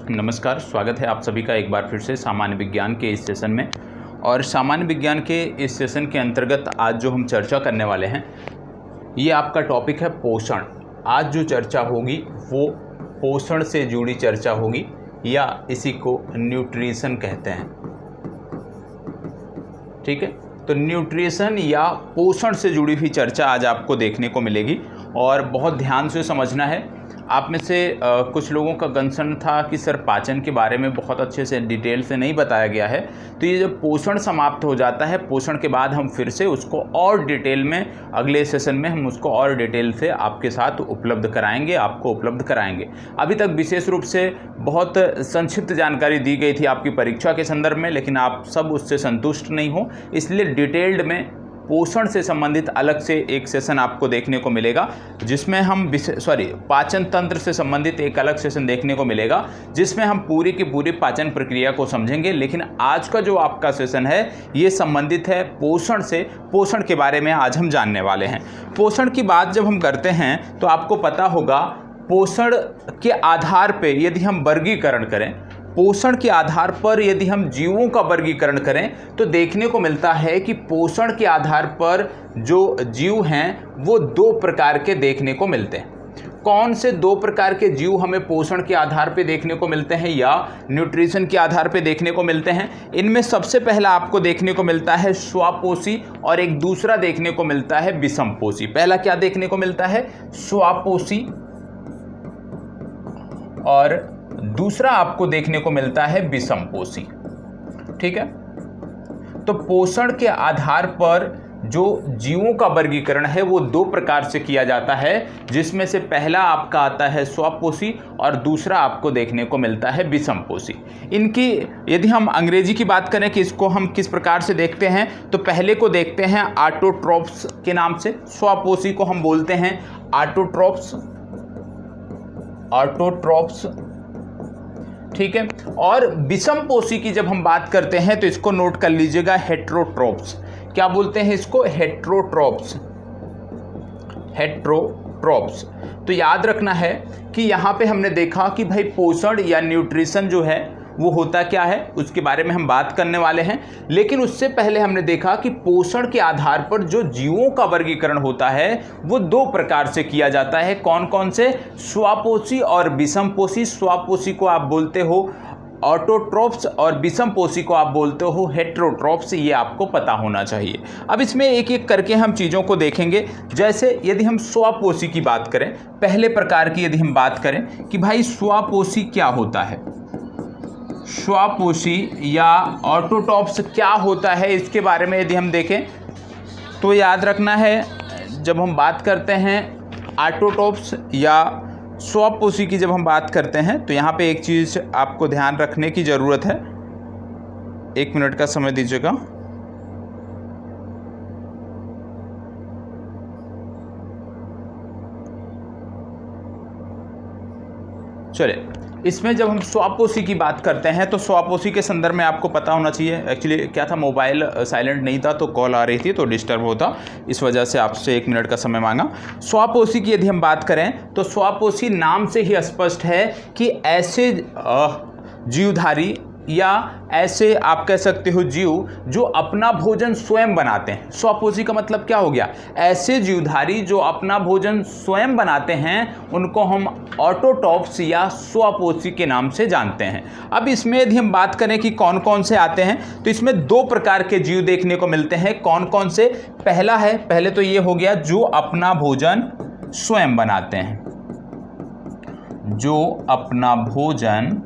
नमस्कार, स्वागत है आप सभी का एक बार फिर से सामान्य विज्ञान के इस सेशन में। और सामान्य विज्ञान के इस सेशन के अंतर्गत आज जो हम चर्चा करने वाले हैं ये आपका टॉपिक है पोषण। आज जो चर्चा होगी वो पोषण से जुड़ी चर्चा होगी या इसी को न्यूट्रिशन कहते हैं। ठीक है, तो न्यूट्रिशन या पोषण से जुड़ी हुई चर्चा आज आपको देखने को मिलेगी और बहुत ध्यान से समझना है। आप में से कुछ लोगों का कंसर्न था कि सर पाचन के बारे में बहुत अच्छे से डिटेल से नहीं बताया गया है, तो ये जब पोषण समाप्त हो जाता है, पोषण के बाद हम फिर से उसको और डिटेल में अगले सेशन में हम उसको और डिटेल से आपके साथ उपलब्ध कराएंगे, आपको उपलब्ध कराएंगे। अभी तक विशेष रूप से बहुत संक्षिप्त जानकारी दी गई थी आपकी परीक्षा के संदर्भ में, लेकिन आप सब उससे संतुष्ट नहीं हो, इसलिए डिटेल्ड में पोषण से संबंधित अलग से एक सेशन आपको देखने को मिलेगा, जिसमें हम पाचन तंत्र से संबंधित एक अलग सेशन देखने को मिलेगा, जिसमें हम पूरी की पूरी पाचन प्रक्रिया को समझेंगे। लेकिन आज का जो आपका सेशन है ये संबंधित है पोषण से। पोषण के बारे में आज हम जानने वाले हैं। पोषण की बात जब हम करते हैं तो आपको पता होगा पोषण के आधार पे यदि हम वर्गीकरण करें, पोषण के आधार पर यदि हम जीवों का वर्गीकरण करें तो देखने को मिलता है कि पोषण के आधार पर जो जीव हैं वो दो प्रकार के देखने को मिलते हैं। कौन से दो प्रकार के जीव हमें पोषण के आधार पे देखने को मिलते हैं या न्यूट्रिशन के आधार पे देखने को मिलते हैं? इनमें सबसे पहला आपको देखने को मिलता है स्वापोषी और एक दूसरा देखने को मिलता है विषमपोषी। पहला क्या देखने को मिलता है? स्वापोषी और दूसरा आपको देखने को मिलता है विषमपोषी। ठीक है, तो पोषण के आधार पर जो जीवों का वर्गीकरण है वो दो प्रकार से किया जाता है, जिसमें से पहला आपका आता है स्वापोषी और दूसरा आपको देखने को मिलता है विषमपोषी। इनकी यदि हम अंग्रेजी की बात करें कि इसको हम किस प्रकार से देखते हैं, तो पहले को देखते हैं ऑटोट्रॉप्स के नाम से। स्वापोषी को हम बोलते हैं ऑटोट्रॉप्स। ठीक है, और विषमपोषी की जब हम बात करते हैं तो इसको नोट कर लीजिएगा, हेट्रोट्रॉप्स। क्या बोलते हैं इसको? हेट्रोट्रॉप्स। तो याद रखना है कि यहाँ पे हमने देखा कि भाई पोषण या न्यूट्रिशन जो है वो होता क्या है, उसके बारे में हम बात करने वाले हैं। लेकिन उससे पहले हमने देखा कि पोषण के आधार पर जो जीवों का वर्गीकरण होता है वो दो प्रकार से किया जाता है। कौन कौन से? स्वापोषी और विषमपोषी। स्वापोषी को आप बोलते हो ऑटोट्रॉप्स और विषमपोषी को आप बोलते हो हेट्रोट्रॉप्स। ये आपको पता होना चाहिए। अब इसमें एक एक करके हम चीज़ों को देखेंगे। जैसे यदि हम स्वापोषी की बात करें, पहले प्रकार की यदि हम बात करें कि भाई स्वापोषी क्या होता है, स्वापोषी या ऑटोट्रॉप्स क्या होता है, इसके बारे में यदि हम देखें तो याद रखना है, जब हम बात करते हैं ऑटोट्रॉप्स या स्वापोषी की जब हम बात करते हैं तो यहाँ पे एक चीज़ आपको ध्यान रखने की ज़रूरत है। 1 मिनट का समय दीजिएगा। चलिए, इसमें जब हम स्वापोषी की बात करते हैं तो स्वापोषी के संदर्भ में आपको पता होना चाहिए। एक्चुअली क्या था, मोबाइल साइलेंट नहीं था तो कॉल आ रही थी तो डिस्टर्ब होता, इस वजह से आपसे 1 मिनट का समय मांगा। स्वापोषी की यदि हम बात करें तो स्वापोषी नाम से ही स्पष्ट है कि ऐसे जीवधारी या ऐसे आप कह सकते हो जीव जो अपना भोजन स्वयं बनाते हैं। स्वापोषी का मतलब क्या हो गया? ऐसे जीवधारी जो अपना भोजन स्वयं बनाते हैं उनको हम ऑटोट्रॉप्स या स्वापोषी के नाम से जानते हैं। अब इसमें यदि हम बात करें कि कौन कौन से आते हैं तो इसमें दो प्रकार के जीव देखने को मिलते हैं। कौन कौन से? पहला है, पहले तो ये हो गया जो अपना भोजन स्वयं बनाते हैं, जो अपना भोजन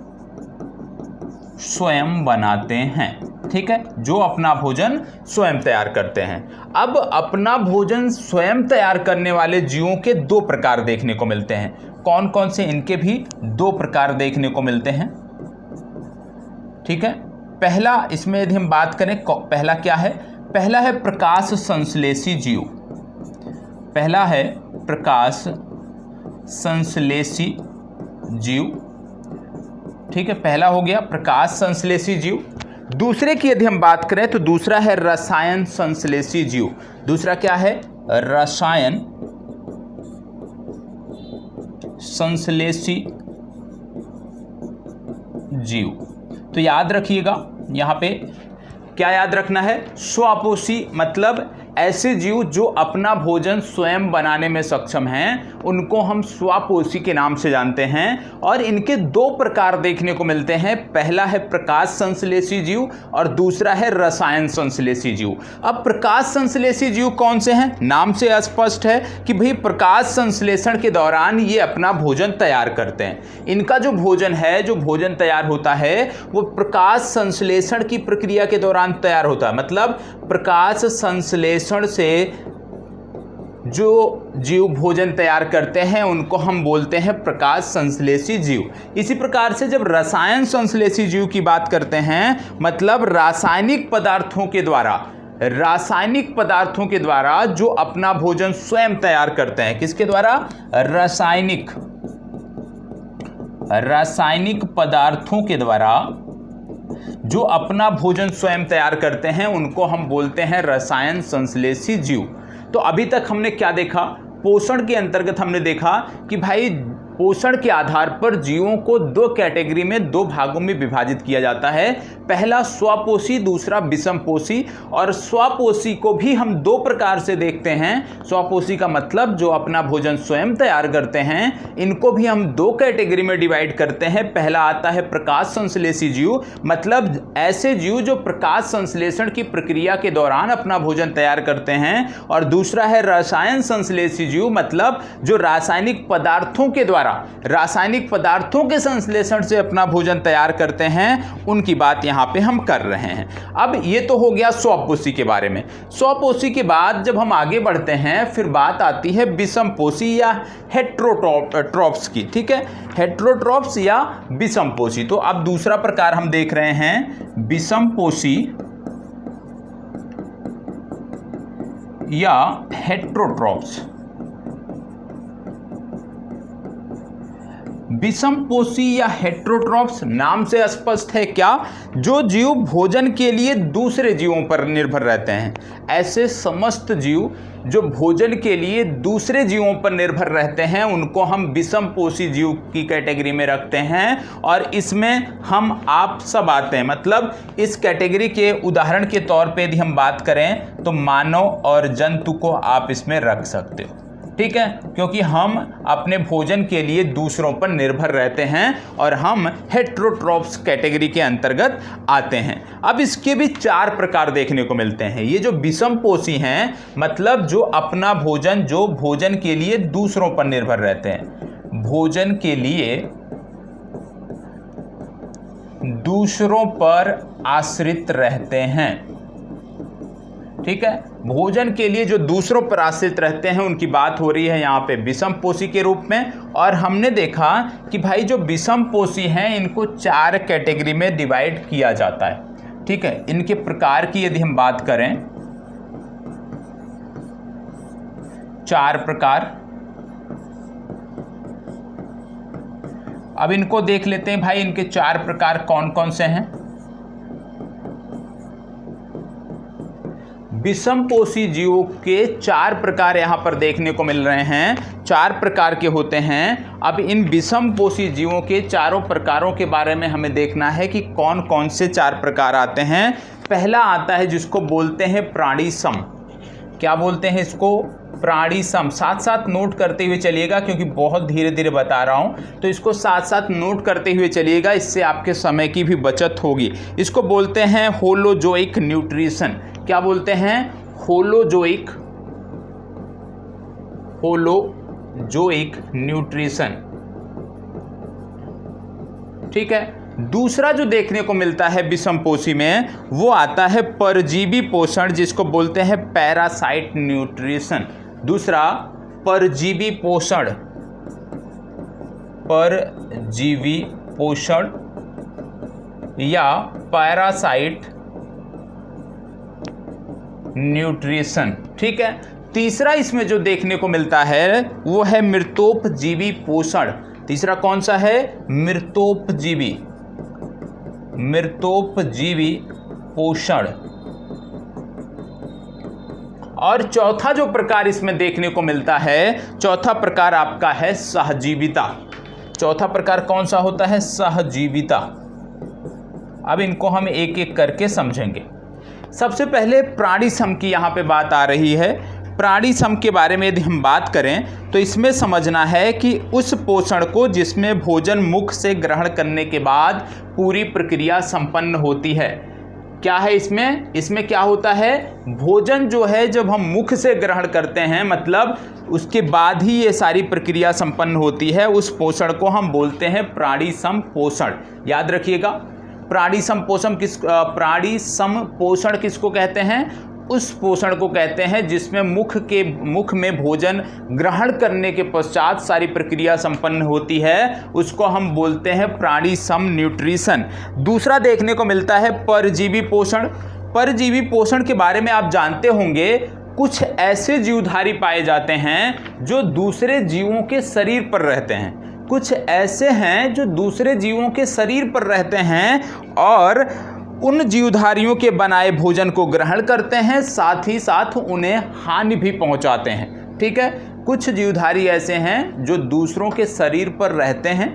स्वयं बनाते हैं। ठीक है, जो अपना भोजन स्वयं तैयार करते हैं। अब अपना भोजन स्वयं तैयार करने वाले जीवों के दो प्रकार देखने को मिलते हैं। कौन कौन से? इनके भी दो प्रकार देखने को मिलते हैं। ठीक है, पहला इसमें यदि हम बात करें, पहला क्या है? पहला है प्रकाश संश्लेषी जीव। पहला है प्रकाश संश्लेषी जीव। ठीक है, पहला हो गया प्रकाश संश्लेषी जीव। दूसरे की यदि हम बात करें तो दूसरा है रसायन संश्लेषी जीव। दूसरा क्या है? रसायन संश्लेषी जीव। तो याद रखिएगा यहाँ पे क्या याद रखना है, स्वपोषी मतलब ऐसे जीव जो अपना भोजन स्वयं बनाने में सक्षम हैं, उनको हम स्वपोषी के नाम से जानते हैं। और इनके दो प्रकार देखने को मिलते हैं, पहला है प्रकाश संश्लेषी जीव और दूसरा है रसायन संश्लेषी जीव। अब प्रकाश संश्लेषी जीव कौन से हैं, नाम से स्पष्ट है कि भाई प्रकाश संश्लेषण के दौरान ये अपना भोजन तैयार करते हैं। इनका जो भोजन है, जो भोजन तैयार होता है वो प्रकाश संश्लेषण की प्रक्रिया के दौरान तैयार होता है। मतलब प्रकाश संश्लेषण से जो जीव भोजन तैयार करते हैं उनको हम बोलते हैं प्रकाश संश्लेषी जीव। इसी प्रकार से जब रसायन संश्लेषी जीव की बात करते हैं, मतलब रासायनिक पदार्थों के द्वारा जो अपना भोजन स्वयं तैयार करते हैं। किसके द्वारा, रासायनिक पदार्थों के द्वारा जो अपना भोजन स्वयं तैयार करते हैं उनको हम बोलते हैं रसायन संश्लेषी जीव। तो अभी तक हमने क्या देखा, पोषण के अंतर्गत हमने देखा कि भाई पोषण के आधार पर जीवों को दो कैटेगरी में, दो भागों में विभाजित किया जाता है। पहला स्वपोषी, दूसरा विषमपोषी। और स्वपोषी को भी हम दो प्रकार से देखते हैं। स्वपोषी का मतलब जो अपना भोजन स्वयं तैयार करते हैं, इनको भी हम दो कैटेगरी में डिवाइड करते हैं। पहला आता है प्रकाश संश्लेषी जीव, मतलब ऐसे जीव जो प्रकाश संश्लेषण की प्रक्रिया के दौरान अपना भोजन तैयार करते हैं। और दूसरा है रसायन संश्लेषी जीव, मतलब जो रासायनिक पदार्थों के द्वारा, रासायनिक पदार्थों के संश्लेषण से अपना भोजन तैयार करते हैं, उनकी बात यहां पे हम कर रहे हैं। अब ये तो हो गया स्वपोषी के बारे में। स्वपोषी के बाद जब हम आगे बढ़ते हैं, फिर बात आती है विषमपोषी या हेटेरोट्रॉप्स की। ठीक है, हेटेरोट्रॉप्स या विषमपोषी। तो अब दूसरा प्रकार हम देख रहे हैं, विषमपोषी या हेटेरोट्रॉप्स। विषमपोषी या हेटेरोट्रॉप्स नाम से स्पष्ट है क्या, जो जीव भोजन के लिए दूसरे जीवों पर निर्भर रहते हैं। ऐसे समस्त जीव जो भोजन के लिए दूसरे जीवों पर निर्भर रहते हैं उनको हम विषमपोषी जीव की कैटेगरी में रखते हैं। और इसमें हम आप सब आते हैं, मतलब इस कैटेगरी के उदाहरण के तौर पे यदि हम बात करें तो मानव और जंतु को आप इसमें रख सकते हो। ठीक है, क्योंकि हम अपने भोजन के लिए दूसरों पर निर्भर रहते हैं और हम हेटेरोट्रॉप्स कैटेगरी के अंतर्गत आते हैं। अब इसके भी चार प्रकार देखने को मिलते हैं। ये जो विषमपोषी हैं, मतलब जो अपना भोजन, जो भोजन के लिए दूसरों पर निर्भर रहते हैं, भोजन के लिए दूसरों पर आश्रित रहते हैं। ठीक है, भोजन के लिए जो दूसरों पर आश्रित रहते हैं उनकी बात हो रही है यहाँ पे विषमपोषी के रूप में। और हमने देखा कि भाई जो विषमपोषी हैं इनको चार कैटेगरी में डिवाइड किया जाता है। ठीक है, इनके प्रकार की यदि हम बात करें, चार प्रकार। अब इनको देख लेते हैं भाई, इनके चार प्रकार कौन कौन से हैं। विषमपोषी जीवों के चार प्रकार यहाँ पर देखने को मिल रहे हैं, चार प्रकार के होते हैं। अब इन विषमपोषी जीवों के चारों प्रकारों के बारे में हमें देखना है कि कौन कौन से चार प्रकार आते हैं। पहला आता है जिसको बोलते हैं प्राणीसम। क्या बोलते हैं इसको? प्राणीसम। साथ साथ नोट करते हुए चलिएगा, क्योंकि बहुत धीरे धीरे बता रहा हूँ, तो इसको साथ साथ नोट करते हुए चलिएगा, इससे आपके समय की भी बचत होगी। इसको बोलते हैं होलोजोइक न्यूट्रिशन। क्या बोलते हैं? Holozoic nutrition. ठीक है, दूसरा जो देखने को मिलता है विषमपोषी में वो आता है परजीवी पोषण, जिसको बोलते हैं पैरासाइट न्यूट्रिशन। दूसरा परजीवी पोषण, परजीवी पोषण या पैरासाइट न्यूट्रिशन। ठीक है, तीसरा इसमें जो देखने को मिलता है वो है मृतोपजीवी पोषण। तीसरा कौन सा है? मृतोपजीवी पोषण। और चौथा जो प्रकार इसमें देखने को मिलता है, चौथा प्रकार आपका है सहजीविता। चौथा प्रकार कौन सा होता है? सहजीविता। अब इनको हम एक एक करके समझेंगे। सबसे पहले प्राणी सम की यहाँ पे बात आ रही है। प्राणी सम के बारे में यदि हम बात करें तो इसमें समझना है कि उस पोषण को जिसमें भोजन मुख से ग्रहण करने के बाद पूरी प्रक्रिया संपन्न होती है। क्या है इसमें क्या होता है, भोजन जो है जब हम मुख से ग्रहण करते हैं, मतलब उसके बाद ही ये सारी प्रक्रिया संपन्न होती है, उस पोषण को हम बोलते हैं प्राणी सम पोषण। याद रखिएगा, प्राणी सम पोषण किसको कहते हैं, उस पोषण को कहते हैं जिसमें मुख में भोजन ग्रहण करने के पश्चात सारी प्रक्रिया संपन्न होती है, उसको हम बोलते हैं प्राणी सम न्यूट्रिशन। दूसरा देखने को मिलता है परजीवी पोषण। परजीवी पोषण के बारे में आप जानते होंगे, कुछ ऐसे जीवधारी पाए जाते हैं जो दूसरे जीवों के शरीर पर रहते हैं। कुछ ऐसे हैं जो दूसरे जीवों के शरीर पर रहते हैं और उन जीवधारियों के बनाए भोजन को ग्रहण करते हैं, साथ ही साथ उन्हें हानि भी पहुंचाते हैं। ठीक है, कुछ जीवधारी ऐसे हैं जो दूसरों के शरीर पर रहते हैं,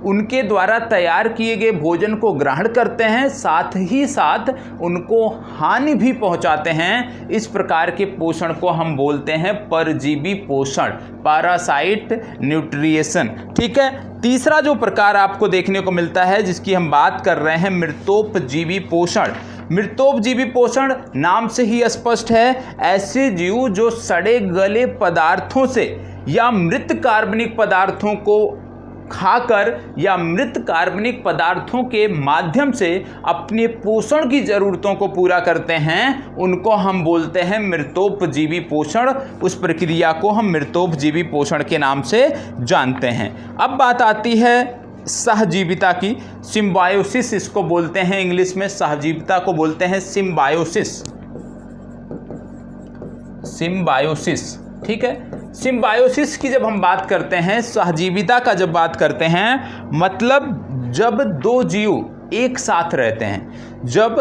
उनके द्वारा तैयार किए गए भोजन को ग्रहण करते हैं, साथ ही साथ उनको हानि भी पहुंचाते हैं। इस प्रकार के पोषण को हम बोलते हैं परजीवी पोषण, पैरासाइट न्यूट्रिएशन। ठीक है, तीसरा जो प्रकार आपको देखने को मिलता है जिसकी हम बात कर रहे हैं, मृतोपजीवी पोषण। मृतोपजीवी पोषण नाम से ही स्पष्ट है, ऐसे जीव जो सड़े गले पदार्थों से या मृत कार्बनिक पदार्थों को खाकर या मृत कार्बनिक पदार्थों के माध्यम से अपने पोषण की जरूरतों को पूरा करते हैं, उनको हम बोलते हैं मृतोपजीवी पोषण। उस प्रक्रिया को हम मृतोपजीवी पोषण के नाम से जानते हैं। अब बात आती है सहजीविता की, सिम्बायोसिस इसको बोलते हैं, इंग्लिश में सहजीविता को बोलते हैं सिम्बायोसिस। सिम्बायोसिस, ठीक है। सिम्बायोसिस की जब हम बात करते हैं, सहजीविता का जब बात करते हैं, मतलब जब दो जीव एक साथ रहते हैं, जब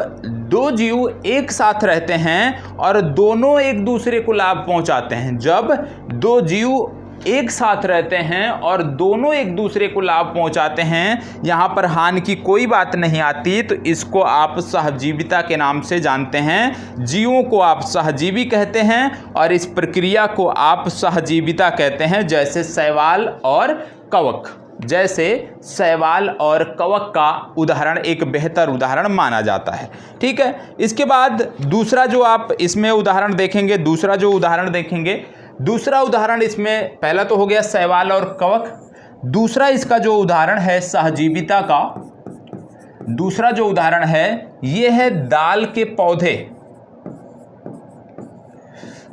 दो जीव एक साथ रहते हैं और दोनों एक दूसरे को लाभ पहुंचाते हैं, जब दो जीव एक साथ रहते हैं और दोनों एक दूसरे को लाभ पहुंचाते हैं, यहाँ पर हानि की कोई बात नहीं आती, तो इसको आप सहजीविता के नाम से जानते हैं। जीवों को आप सहजीवी कहते हैं और इस प्रक्रिया को आप सहजीविता कहते हैं। जैसे शैवाल और कवक, जैसे शैवाल और कवक का उदाहरण एक बेहतर उदाहरण माना जाता है। ठीक है, इसके बाद दूसरा जो आप इसमें उदाहरण देखेंगे, दूसरा उदाहरण इसमें, पहला तो हो गया शैवाल और कवक, दूसरा इसका जो उदाहरण है सहजीविता का, दूसरा जो उदाहरण है ये है दाल के पौधे।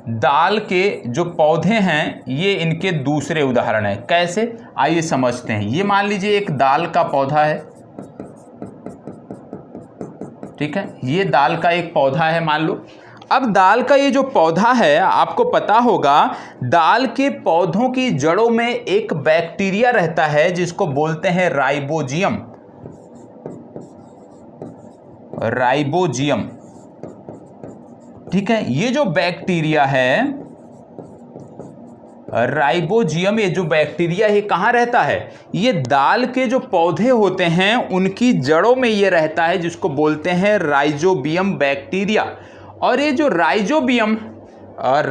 दाल के जो पौधे हैं ये इनके दूसरे उदाहरण हैं। कैसे, आइए समझते हैं। ये मान लीजिए एक दाल का पौधा है, ठीक है, ये दाल का एक पौधा है मान लो। अब दाल का ये जो पौधा है, आपको पता होगा दाल के पौधों की जड़ों में एक बैक्टीरिया रहता है जिसको बोलते हैं राइबोजियम। राइबोजियम, ठीक है। ये जो बैक्टीरिया है राइबोजियम, ये जो बैक्टीरिया है कहाँ रहता है, ये दाल के जो पौधे होते हैं उनकी जड़ों में ये रहता है, जिसको बोलते हैं राइजोबियम बैक्टीरिया। और ये जो राइजोबियम और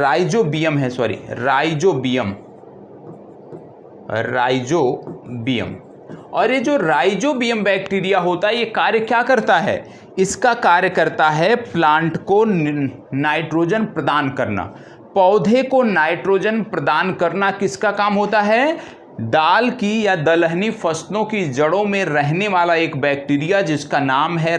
ये जो राइजोबियम बैक्टीरिया होता है, ये कार्य क्या करता है, इसका कार्य करता है प्लांट को नाइट्रोजन प्रदान करना। पौधे को नाइट्रोजन प्रदान करना किसका काम होता है, दाल की या दलहनी फसलों की जड़ों में रहने वाला एक बैक्टीरिया जिसका नाम है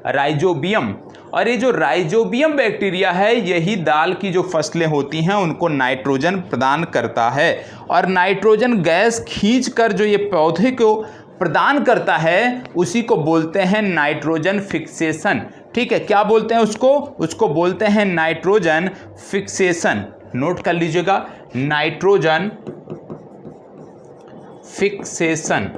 राइजोबियम। और ये जो राइजोबियम बैक्टीरिया है, यही दाल की जो फसलें होती हैं उनको नाइट्रोजन प्रदान करता है। और नाइट्रोजन गैस खींचकर जो ये पौधे को प्रदान करता है, उसी को बोलते हैं नाइट्रोजन फिक्सेशन। ठीक है, क्या बोलते हैं उसको बोलते हैं नाइट्रोजन फिक्सेशन। नोट कर लीजिएगा, नाइट्रोजन फिक्सेशन,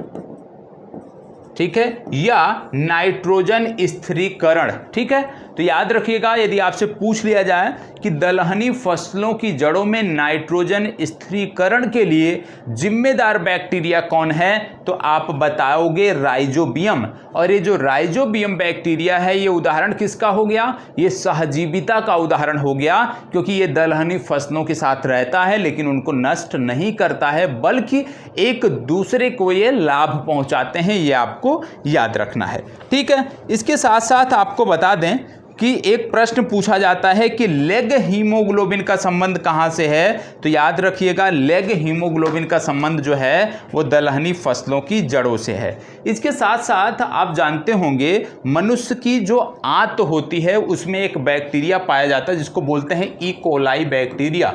ठीक है, या नाइट्रोजन स्थिरीकरण। ठीक है, तो याद रखिएगा, यदि आपसे पूछ लिया जाए कि दलहनी फसलों की जड़ों में नाइट्रोजन स्थिरीकरण के लिए जिम्मेदार बैक्टीरिया कौन है, तो आप बताओगे राइजोबियम। और ये जो राइजोबियम बैक्टीरिया है, ये उदाहरण किसका हो गया, ये सहजीविता का उदाहरण हो गया, क्योंकि ये दलहनी फसलों के साथ रहता है लेकिन उनको नष्ट नहीं करता है, बल्कि एक दूसरे को ये लाभ पहुंचाते हैं। ये आपको याद रखना है, ठीक है। इसके साथ साथ आपको बता दें कि एक प्रश्न पूछा जाता है कि लेग हीमोग्लोबिन का संबंध कहाँ से है, तो याद रखिएगा लेग हीमोग्लोबिन का संबंध जो है वो दलहनी फसलों की जड़ों से है। इसके साथ साथ आप जानते होंगे मनुष्य की जो आंत होती है उसमें एक बैक्टीरिया पाया जाता है जिसको बोलते हैं ई कोलाई बैक्टीरिया,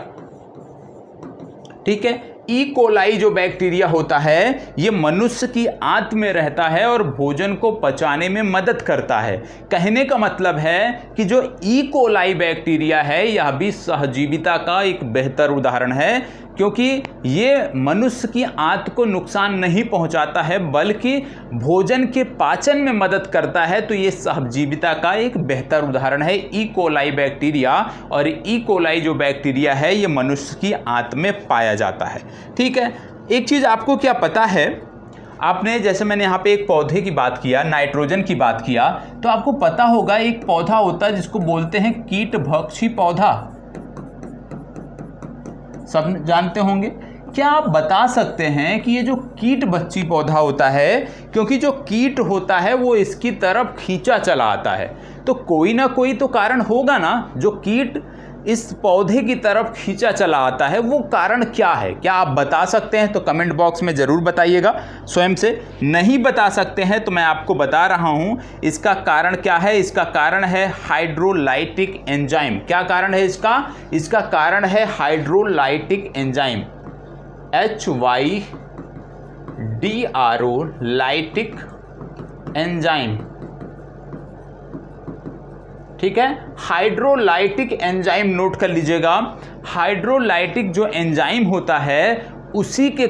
ठीक है। ई कोलाई जो बैक्टीरिया होता है ये मनुष्य की आंत में रहता है और भोजन को पचाने में मदद करता है। कहने का मतलब है कि जो ई कोलाई बैक्टीरिया है यह भी सहजीविता का एक बेहतर उदाहरण है, क्योंकि ये मनुष्य की आंत को नुकसान नहीं पहुंचाता है बल्कि भोजन के पाचन में मदद करता है। तो ये सहजीविता का एक बेहतर उदाहरण है ई कोलाई बैक्टीरिया। और ई कोलाई जो बैक्टीरिया है ये मनुष्य की आंत में पाया जाता है, ठीक है। एक चीज़ आपको क्या पता है, आपने जैसे मैंने यहाँ पे एक पौधे की बात किया, नाइट्रोजन की बात किया, तो आपको पता होगा एक पौधा होता है जिसको बोलते हैं कीटभक्षी पौधा, सब जानते होंगे। क्या आप बता सकते हैं कि ये जो कीटभक्षी पौधा होता है, क्योंकि जो कीट होता है वो इसकी तरफ खींचा चला आता है, तो कोई ना कोई तो कारण होगा ना जो कीट इस पौधे की तरफ खींचा चला आता है, वो कारण क्या है? क्या आप बता सकते हैं? तो कमेंट बॉक्स में ज़रूर बताइएगा स्वयं से। नहीं बता सकते हैं तो मैं आपको बता रहा हूं इसका कारण क्या है। इसका कारण है हाइड्रोलाइटिक एंजाइम। क्या कारण है इसका? इसका कारण है hydrolytic enzyme, HYDRO lytic enzyme, ठीक है। हाइड्रोलाइटिक एंजाइम नोट कर लीजिएगा। हाइड्रोलाइटिक जो एंजाइम होता है उसी के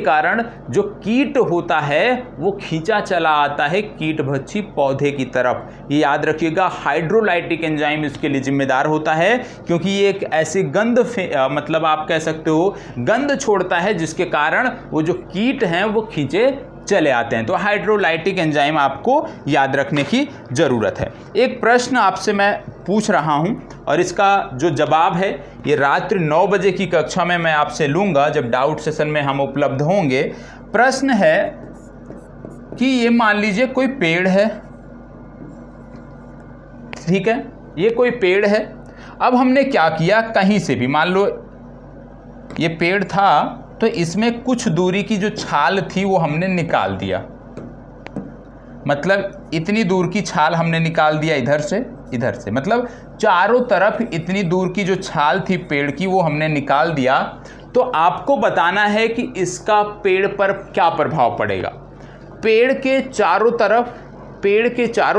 कारण जो कीट होता है वो खींचा चला आता है कीटभक्षी पौधे की तरफ। ये याद रखिएगा, हाइड्रोलाइटिक एंजाइम इसके लिए जिम्मेदार होता है, क्योंकि ये एक ऐसी गंध मतलब आप कह सकते हो गंध छोड़ता है जिसके कारण वो जो कीट हैं वो खींचे चले आते हैं। तो हाइड्रोलाइटिक एंजाइम आपको याद रखने की ज़रूरत है। एक प्रश्न आपसे मैं पूछ रहा हूं और इसका जो जवाब है ये रात्रि 9 बजे की कक्षा में मैं आपसे लूँगा, जब डाउट सेशन में हम उपलब्ध होंगे। प्रश्न है कि ये मान लीजिए कोई पेड़ है, ठीक है, ये कोई पेड़ है। अब हमने क्या किया, कहीं से भी मान लो ये पेड़ था तो इसमें कुछ दूरी की जो छाल थी वो हमने निकाल दिया, मतलब इतनी दूर की छाल हमने निकाल दिया इधर से, मतलब चारों तरफ इतनी दूर की जो छाल थी पेड़ की वो हमने निकाल दिया। तो आपको बताना है कि इसका पेड़ पर क्या प्रभाव पड़ेगा। पेड़ के चारों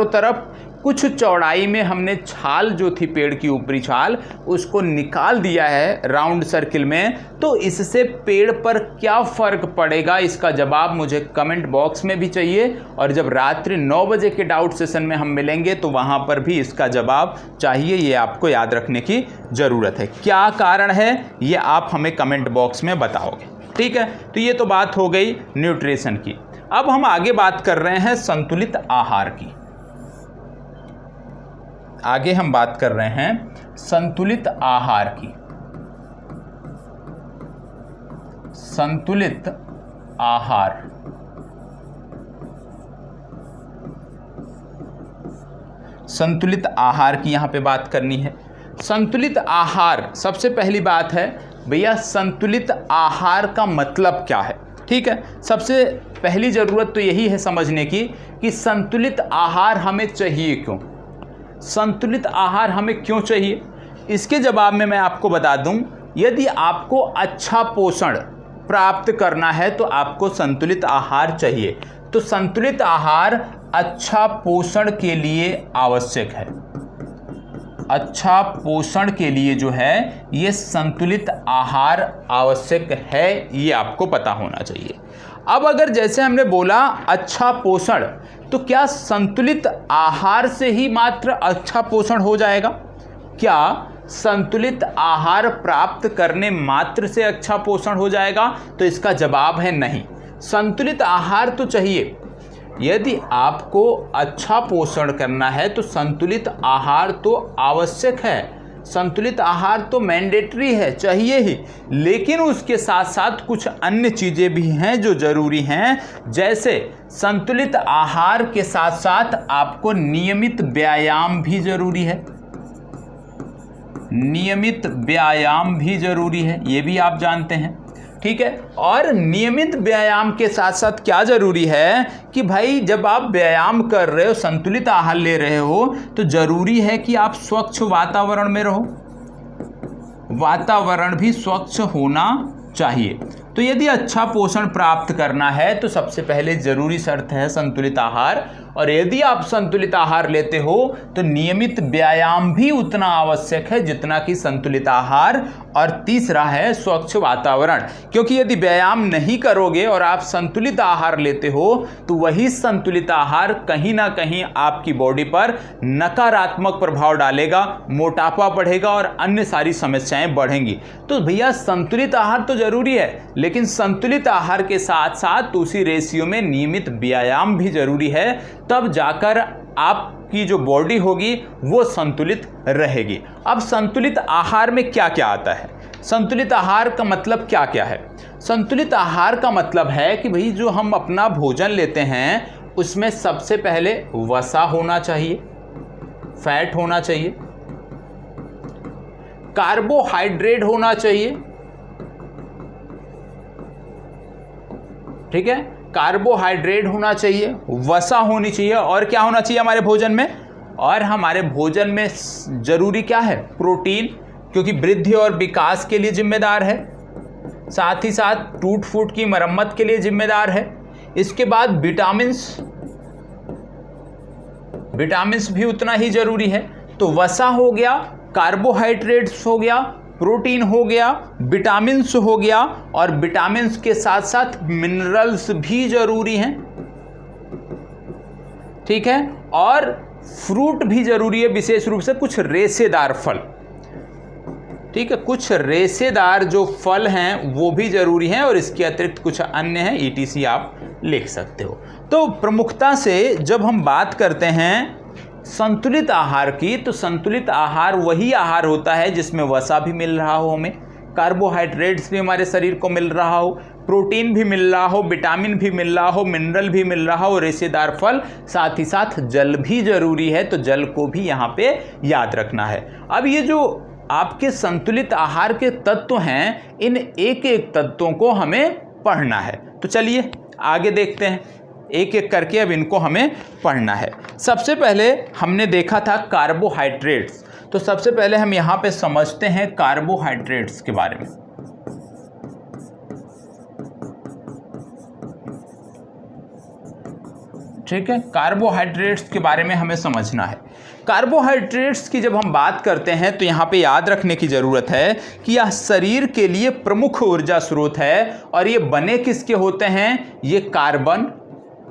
तरफ कुछ चौड़ाई में हमने छाल जो थी पेड़ की ऊपरी छाल उसको निकाल दिया है राउंड सर्किल में, तो इससे पेड़ पर क्या फ़र्क पड़ेगा, इसका जवाब मुझे कमेंट बॉक्स में भी चाहिए। और जब रात्रि 9 बजे के डाउट सेशन में हम मिलेंगे तो वहाँ पर भी इसका जवाब चाहिए। ये आपको याद रखने की ज़रूरत है। क्या कारण है ये आप हमें कमेंट बॉक्स में बताओगे, ठीक है। तो ये तो बात हो गई न्यूट्रिशन की। अब हम आगे बात कर रहे हैं संतुलित आहार की। आगे हम बात कर रहे हैं संतुलित आहार की। संतुलित आहार, संतुलित आहार की यहां पे बात करनी है। संतुलित आहार, सबसे पहली बात है भैया संतुलित आहार का मतलब क्या है, ठीक है। सबसे पहली ज़रूरत तो यही है समझने की कि संतुलित आहार हमें चाहिए क्यों, संतुलित आहार हमें क्यों चाहिए। इसके जवाब में मैं आपको बता दूं, यदि आपको अच्छा पोषण प्राप्त करना है तो आपको संतुलित आहार चाहिए। तो संतुलित आहार अच्छा पोषण के लिए आवश्यक है। अच्छा पोषण के लिए जो है ये संतुलित आहार आवश्यक है, ये आपको पता होना चाहिए। अब अगर जैसे हमने बोला अच्छा पोषण, तो क्या संतुलित आहार से ही मात्र अच्छा पोषण हो जाएगा? क्या संतुलित आहार प्राप्त करने मात्र से अच्छा पोषण हो जाएगा? तो इसका जवाब है नहीं। संतुलित आहार तो चाहिए। यदि आपको अच्छा पोषण करना है तो संतुलित आहार तो आवश्यक है, संतुलित आहार तो मैंडेटरी है, चाहिए ही। लेकिन उसके साथ साथ कुछ अन्य चीज़ें भी हैं जो ज़रूरी हैं। जैसे संतुलित आहार के साथ साथ आपको नियमित व्यायाम भी ज़रूरी है, नियमित व्यायाम भी ज़रूरी है, ये भी आप जानते हैं, ठीक है। और नियमित व्यायाम के साथ साथ क्या ज़रूरी है कि भाई जब आप व्यायाम कर रहे हो, संतुलित आहार ले रहे हो, तो ज़रूरी है कि आप स्वच्छ वातावरण में रहो, वातावरण भी स्वच्छ होना चाहिए। तो यदि अच्छा पोषण प्राप्त करना है तो सबसे पहले ज़रूरी शर्त है संतुलित आहार, और यदि आप संतुलित आहार लेते हो तो नियमित व्यायाम भी उतना आवश्यक है जितना कि संतुलित आहार। और तीसरा है स्वच्छ वातावरण, क्योंकि यदि व्यायाम नहीं करोगे और आप संतुलित आहार लेते हो तो वही संतुलित आहार कहीं ना कहीं आपकी बॉडी पर नकारात्मक प्रभाव डालेगा, मोटापा बढ़ेगा और अन्य सारी समस्याएं बढ़ेंगी। तो भैया संतुलित आहार तो जरूरी है, लेकिन संतुलित आहार के साथ साथ उसी रेशियो में नियमित व्यायाम भी जरूरी है, तब जाकर आपकी जो बॉडी होगी वो संतुलित रहेगी। अब संतुलित आहार में क्या क्या आता है? संतुलित आहार का मतलब क्या क्या है? संतुलित आहार का मतलब है कि भाई जो हम अपना भोजन लेते हैं उसमें सबसे पहले वसा होना चाहिए, फैट होना चाहिए, कार्बोहाइड्रेट होना चाहिए, ठीक है, कार्बोहाइड्रेट होना चाहिए, वसा होनी चाहिए, और क्या होना चाहिए हमारे भोजन में? और हमारे भोजन में जरूरी क्या है? प्रोटीन, क्योंकि वृद्धि और विकास के लिए जिम्मेदार है, साथ ही साथ टूट फूट की मरम्मत के लिए जिम्मेदार है। इसके बाद विटामिन्स, विटामिन्स भी उतना ही जरूरी है। तो वसा हो गया, कार्बोहाइड्रेट्स हो गया, प्रोटीन हो गया, विटामिन्स हो गया, और विटामिन्स के साथ साथ मिनरल्स भी जरूरी हैं, ठीक है। और फ्रूट भी जरूरी है, विशेष रूप से कुछ रेशेदार फल, ठीक है, कुछ रेशेदार जो फल हैं वो भी जरूरी हैं, और इसके अतिरिक्त कुछ अन्य हैं, ETC आप लिख सकते हो। तो प्रमुखता से जब हम बात करते हैं संतुलित आहार की, तो संतुलित आहार वही आहार होता है जिसमें वसा भी मिल रहा हो, हमें कार्बोहाइड्रेट्स भी हमारे शरीर को मिल रहा हो, प्रोटीन भी मिल रहा हो, विटामिन भी मिल रहा हो, मिनरल भी मिल रहा हो, रेशेदार फल, साथ ही साथ जल भी जरूरी है। तो जल को भी यहाँ पे याद रखना है। अब ये जो आपके संतुलित आहार के तत्व हैं, इन एक एक तत्वों को हमें पढ़ना है। तो चलिए आगे देखते हैं, एक एक करके अब इनको हमें पढ़ना है। सबसे पहले हमने देखा था कार्बोहाइड्रेट्स, तो सबसे पहले हम यहाँ पे समझते हैं कार्बोहाइड्रेट्स के बारे में। ठीक है, कार्बोहाइड्रेट्स के बारे में हमें समझना है। कार्बोहाइड्रेट्स की जब हम बात करते हैं तो यहाँ पे याद रखने की ज़रूरत है कि यह शरीर के लिए प्रमुख ऊर्जा स्रोत है, और ये बने किसके होते हैं? ये कार्बन,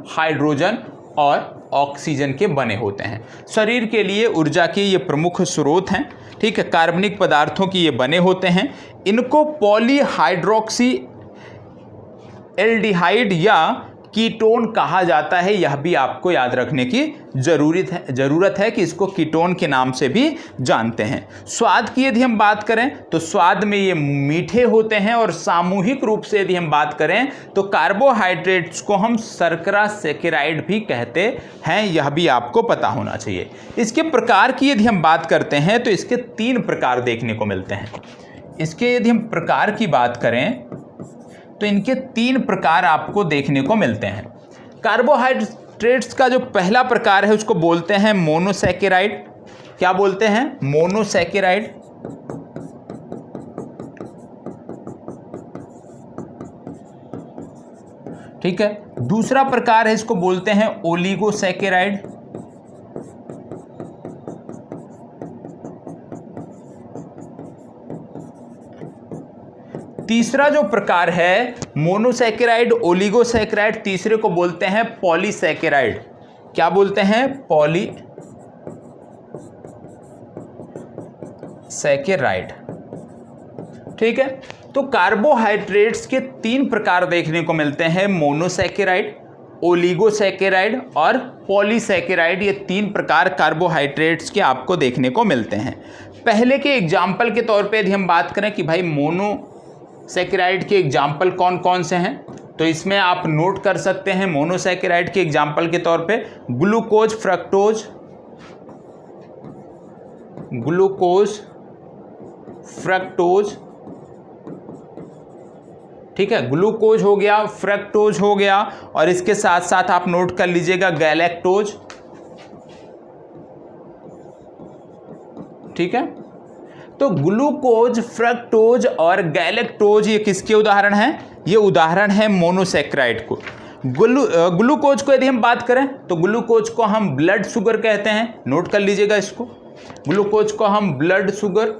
हाइड्रोजन और ऑक्सीजन के बने होते हैं। शरीर के लिए ऊर्जा के ये प्रमुख स्रोत हैं, ठीक है, कार्बनिक पदार्थों की ये बने होते हैं। इनको पॉलीहाइड्रोक्सी एल्डिहाइड या कीटोन कहा जाता है, यह भी आपको याद रखने की ज़रूरत है कि इसको कीटोन के नाम से भी जानते हैं। स्वाद की यदि हम बात करें तो स्वाद में ये मीठे होते हैं, और सामूहिक रूप से यदि हम बात करें तो कार्बोहाइड्रेट्स को हम शर्करा सैकेराइड भी कहते हैं, यह भी आपको पता होना चाहिए। इसके प्रकार की यदि हम बात करते हैं तो इसके 3 प्रकार देखने को मिलते हैं। इसके यदि हम प्रकार की बात करें तो इनके 3 प्रकार आपको देखने को मिलते हैं। कार्बोहाइड्रेट्स का जो पहला प्रकार है उसको बोलते हैं मोनोसैकेराइड। क्या बोलते हैं? मोनोसैकेराइड। ठीक है, दूसरा प्रकार है इसको बोलते हैं ओलिगोसैकेराइड। तीसरा जो प्रकार है मोनोसैकेराइड, ओलिगोसैकेराइड, तीसरे को बोलते हैं पॉलीसैकेराइड। क्या बोलते हैं? पॉलीसैकेराइड। ठीक है, तो कार्बोहाइड्रेट्स के 3 प्रकार देखने को मिलते हैं, मोनोसैकेराइड, ओलिगोसैकेराइड और पॉलीसैकेराइड। ये 3 प्रकार कार्बोहाइड्रेट्स के आपको देखने को मिलते हैं। पहले के एग्जाम्पल के तौर पे यदि हम बात करें कि भाई मोनोसैकेराइड के एग्जाम्पल कौन कौन से हैं, तो इसमें आप नोट कर सकते हैं मोनोसैकेराइड के एग्जाम्पल के तौर पे ग्लूकोज, फ्रक्टोज, ठीक है, ग्लूकोज हो गया, फ्रक्टोज हो गया, और इसके साथ साथ आप नोट कर लीजिएगा गैलेक्टोज। ठीक है, तो ग्लूकोज, फ्रक्टोज और गैलेक्टोज ये किसके उदाहरण हैं? ये उदाहरण है मोनोसैकेराइड को। ग्लूकोज को यदि हम बात करें तो ग्लूकोज को हम ब्लड शुगर कहते हैं, नोट कर लीजिएगा इसको, ग्लूकोज को हम ब्लड शुगर।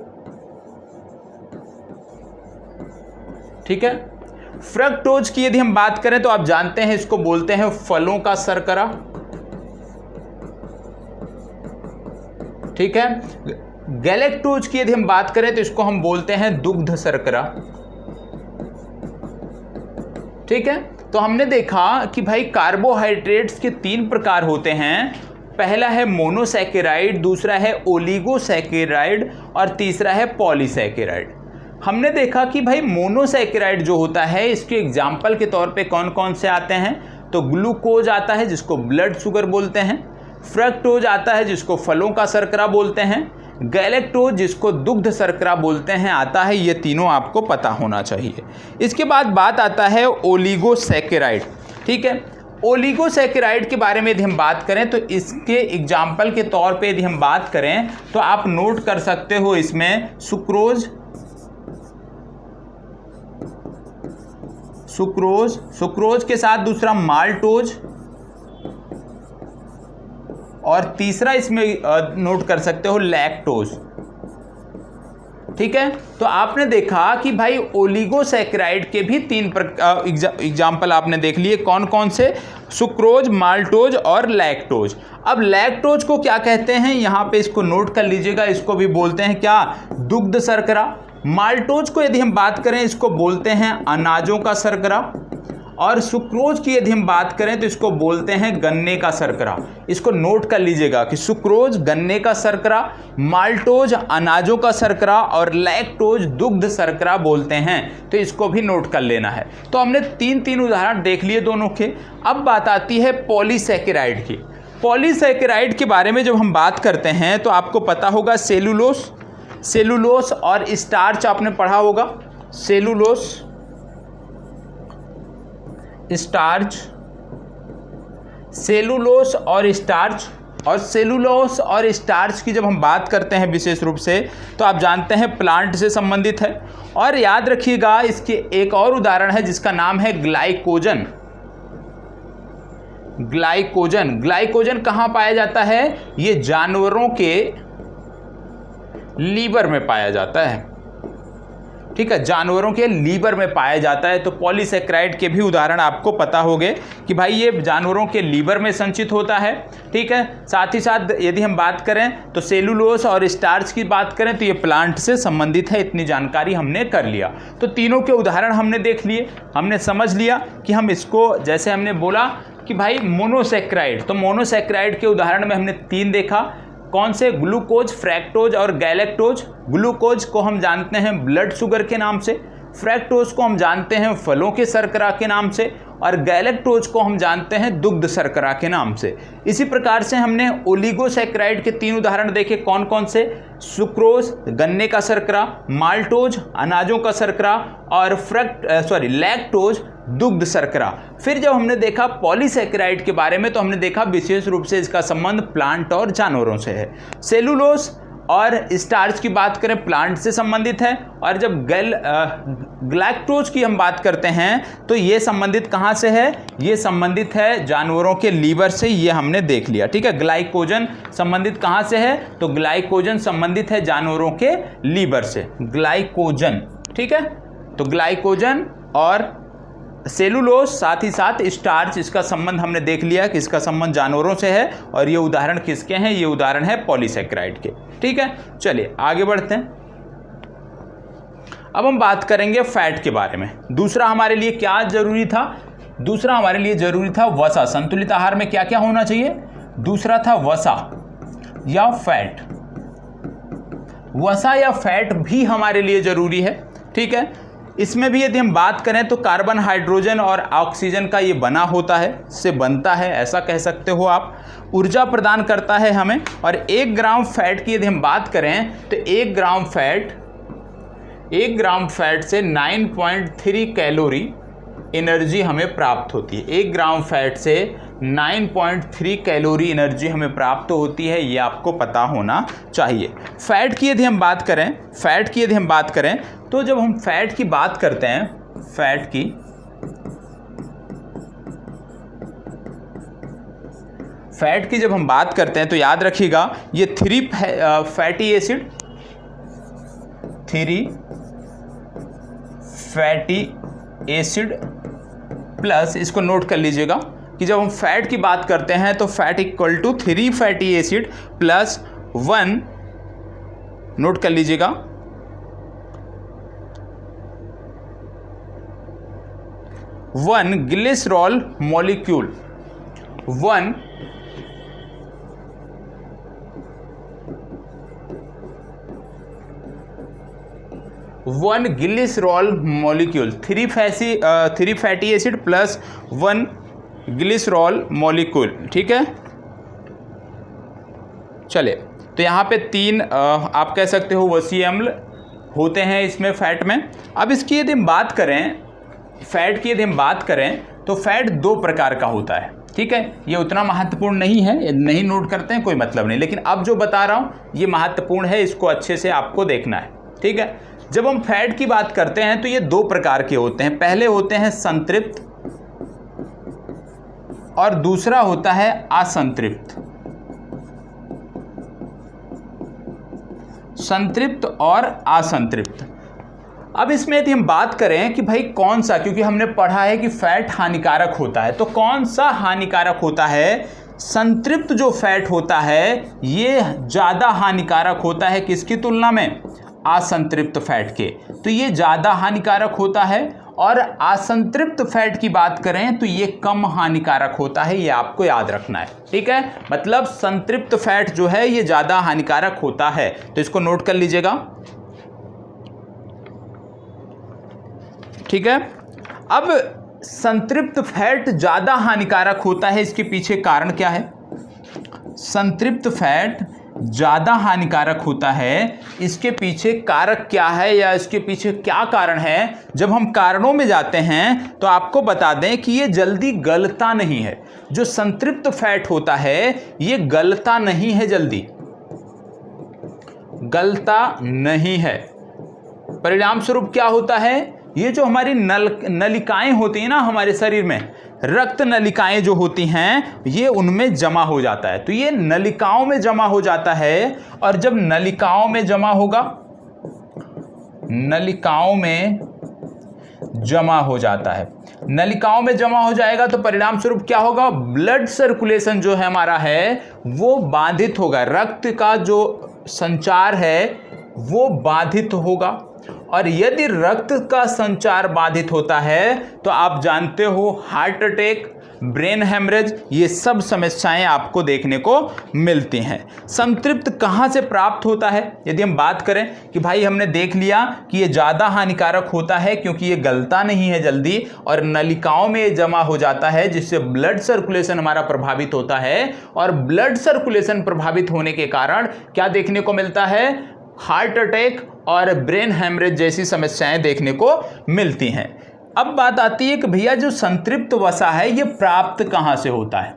ठीक है, फ्रक्टोज की यदि हम बात करें तो आप जानते हैं इसको बोलते हैं फलों का शर्करा। ठीक है, गैलेक्टोज की यदि हम बात करें तो इसको हम बोलते हैं दुग्ध शर्करा। ठीक है, तो हमने देखा कि भाई कार्बोहाइड्रेट्स के 3 प्रकार होते हैं। पहला है मोनोसैकेराइड, दूसरा है ओलिगोसैकेराइड और तीसरा है पॉलीसैकेराइड। हमने देखा कि भाई मोनोसैकेराइड जो होता है इसके एग्जाम्पल के तौर पे कौन कौन से आते हैं, तो ग्लूकोज आता है जिसको ब्लड शुगर बोलते हैं, फ्रक्टोज आता है जिसको फलों का शर्करा बोलते हैं, गैलेक्टोज जिसको दुग्ध शर्करा बोलते हैं आता है। ये तीनों आपको पता होना चाहिए। इसके बाद बात आता है ओलिगोसैकेराइड। ठीक है, ओलिगोसैकेराइड के बारे में यदि हम बात करें तो इसके एग्जाम्पल के तौर पे यदि हम बात करें तो आप नोट कर सकते हो इसमें सुक्रोज के साथ दूसरा माल्टोज और तीसरा इसमें नोट कर सकते हो लैक्टोज। ठीक है, तो आपने देखा कि भाई ओलिगोसैकेराइड के भी 3 एग्जाम्पल आपने देख लिए, कौन कौन से? सुक्रोज, माल्टोज और लैक्टोज। अब लैक्टोज को क्या कहते हैं, यहां पे इसको नोट कर लीजिएगा, इसको भी बोलते हैं क्या? दुग्ध शर्करा। माल्टोज को यदि हम बात करें इसको बोलते हैं अनाजों का शर्करा, और सुक्रोज की यदि हम बात करें तो इसको बोलते हैं गन्ने का शर्करा। इसको नोट कर लीजिएगा कि सुक्रोज गन्ने का शर्करा, माल्टोज अनाजों का शर्करा और लैक्टोज दुग्ध शर्करा बोलते हैं। तो इसको भी नोट कर लेना है। तो हमने 3 उदाहरण देख लिए दोनों के। अब बात आती है पॉलीसैकेराइड की। पॉलीसैकेराइड के बारे में जब हम बात करते हैं तो आपको पता होगा सेलुलोस और स्टार्च आपने पढ़ा होगा। सेलुलोस और स्टार्च की जब हम बात करते हैं विशेष रूप से तो आप जानते हैं प्लांट से संबंधित है। और याद रखिएगा इसके एक और उदाहरण है जिसका नाम है ग्लाइकोजन। ग्लाइकोजन कहाँ पाया जाता है? ये जानवरों के लीवर में पाया जाता है। ठीक है, जानवरों के लीवर में पाया जाता है। तो पॉलीसैकेराइड के भी उदाहरण आपको पता होंगे कि भाई ये जानवरों के लीवर में संचित होता है। ठीक है, साथ ही साथ यदि हम बात करें तो सेलुलोस और स्टार्च की बात करें तो ये प्लांट से संबंधित है। इतनी जानकारी हमने कर लिया। तो तीनों के उदाहरण हमने देख लिए, हमने समझ लिया कि हम इसको, जैसे हमने बोला कि भाई मोनोसैकेराइड, तो मोनोसैकेराइड के उदाहरण में हमने 3 देखा। कौन से? ग्लूकोज, फ्रक्टोज और गैलेक्टोज। ग्लूकोज को हम जानते हैं ब्लड शुगर के नाम से, फ्रक्टोज को हम जानते हैं फलों के शर्करा के नाम से, और गैलेक्टोज को हम जानते हैं दुग्ध शर्करा के नाम से। इसी प्रकार से हमने ओलिगोसैकेराइड के 3 उदाहरण देखे। कौन कौन से? सुक्रोज गन्ने का शर्करा, माल्टोज अनाजों का शर्करा और लैक्टोज दुग्ध शर्करा। फिर जब हमने देखा पॉलीसैकेराइड के बारे में तो हमने देखा विशेष रूप से इसका संबंध प्लांट और जानवरों से है। सेलुलोस और स्टार्च की बात करें प्लांट से संबंधित है, और जब ग्लाइक्टोज की हम बात करते हैं तो ये संबंधित कहाँ से है? ये संबंधित है जानवरों के लीवर से। ये हमने देख लिया। ठीक है, ग्लाइकोजन संबंधित कहाँ से है? तो ग्लाइकोजन संबंधित है जानवरों के लीवर से, ग्लाइकोजन। ठीक है, तो ग्लाइकोजन और सेलुलोज साथ ही साथ स्टार्च, इसका संबंध हमने देख लिया कि इसका संबंध जानवरों से है और ये उदाहरण किसके हैं, ये उदाहरण है पॉलीसेकेराइड के। ठीक है, चलिए आगे बढ़ते हैं। अब हम बात करेंगे फैट के बारे में। दूसरा हमारे लिए क्या जरूरी था, दूसरा हमारे लिए जरूरी था वसा। संतुलित आहार में क्या क्या होना चाहिए, दूसरा था वसा या फैट। वसा या फैट भी हमारे लिए जरूरी है। ठीक है, इसमें भी यदि हम बात करें तो कार्बन, हाइड्रोजन और ऑक्सीजन का ये बना होता है, से बनता है, ऐसा कह सकते हो आप। ऊर्जा प्रदान करता है हमें। और 1 ग्राम फैट की यदि हम बात करें तो 1 ग्राम फैट से 9.3 कैलोरी एनर्जी हमें प्राप्त होती है। 1 ग्राम फैट से 9.3 कैलोरी एनर्जी हमें प्राप्त होती है, ये आपको पता होना चाहिए। फैट की यदि हम बात करें तो जब हम फैट की बात करते हैं, फैट की जब हम बात करते हैं तो याद रखिएगा ये 3 फैटी एसिड प्लस, इसको नोट कर लीजिएगा कि जब हम फैट की बात करते हैं तो fat equal to 3 fatty acid plus 1, note कर लीजिएगा, 1 glycerol molecule, 1 glycerol molecule, 3 fatty acid plus 1 glycerol molecule. ठीक है, चले तो यहाँ पे 3 आप कह सकते हो वसीय अम्ल होते हैं इसमें फैट में। अब इसकी यदि हम बात करें, फैट की यदि हम बात करें तो फैट 2 प्रकार का होता है। ठीक है, ये उतना महत्वपूर्ण नहीं है, नहीं नोट करते हैं कोई मतलब नहीं, लेकिन अब जो बता रहा हूँ ये महत्वपूर्ण है, इसको अच्छे से आपको देखना है। ठीक है, जब हम फैट की बात करते हैं तो ये 2 प्रकार के होते हैं। पहले होते हैं संतृप्त और दूसरा होता है असंतृप्त। संतृप्त और असंतृप्त। अब इसमें यदि हम बात करें कि भाई कौन सा, क्योंकि हमने पढ़ा है कि फैट हानिकारक होता है, तो कौन सा हानिकारक होता है, संतृप्त जो फैट होता है ये ज़्यादा हानिकारक होता है किसकी तुलना में, असंतृप्त फैट के, तो ये ज़्यादा हानिकारक होता है। और असंतृप्त फैट की बात करें तो ये कम हानिकारक होता है, ये आपको याद रखना है। ठीक है, मतलब संतृप्त फैट जो है ये ज़्यादा हानिकारक होता है, तो इसको नोट कर लीजिएगा। ठीक है, अब संतृप्त फैट ज़्यादा हानिकारक होता है, इसके पीछे कारण क्या है, संतृप्त फैट ज़्यादा हानिकारक होता है, इसके पीछे कारक क्या है या इसके पीछे क्या कारण है। जब हम कारणों में जाते हैं तो आपको बता दें कि ये जल्दी गलता नहीं है। जो संतृप्त फैट होता है ये गलता नहीं है, जल्दी गलता नहीं है। परिणाम स्वरूप क्या होता है, ये जो हमारी नलिकाएं होती हैं ना हमारे शरीर में, रक्त नलिकाएं जो होती हैं ये उनमें जमा हो जाता है, तो ये नलिकाओं में जमा हो जाता है। और जब नलिकाओं में जमा होगा, नलिकाओं में जमा हो जाता है, नलिकाओं में जमा हो जाएगा तो परिणाम स्वरूप क्या होगा, ब्लड सर्कुलेशन जो है हमारा है वो बाधित होगा, रक्त का जो संचार है वो बाधित होगा। और यदि रक्त का संचार बाधित होता है तो आप जानते हो हार्ट अटैक, ब्रेन हेमरेज, ये सब समस्याएं आपको देखने को मिलती हैं। संतृप्त कहाँ से प्राप्त होता है, यदि हम बात करें कि भाई हमने देख लिया कि ये ज़्यादा हानिकारक होता है क्योंकि ये गलता नहीं है जल्दी और नलिकाओं में ये जमा हो जाता है, जिससे ब्लड सर्कुलेशन हमारा प्रभावित होता है। और ब्लड सर्कुलेशन प्रभावित होने के कारण क्या देखने को मिलता है, हार्ट अटैक और ब्रेन हेमरेज जैसी समस्याएं देखने को मिलती हैं। अब बात आती है कि भैया जो संतृप्त वसा है ये प्राप्त कहाँ से होता है।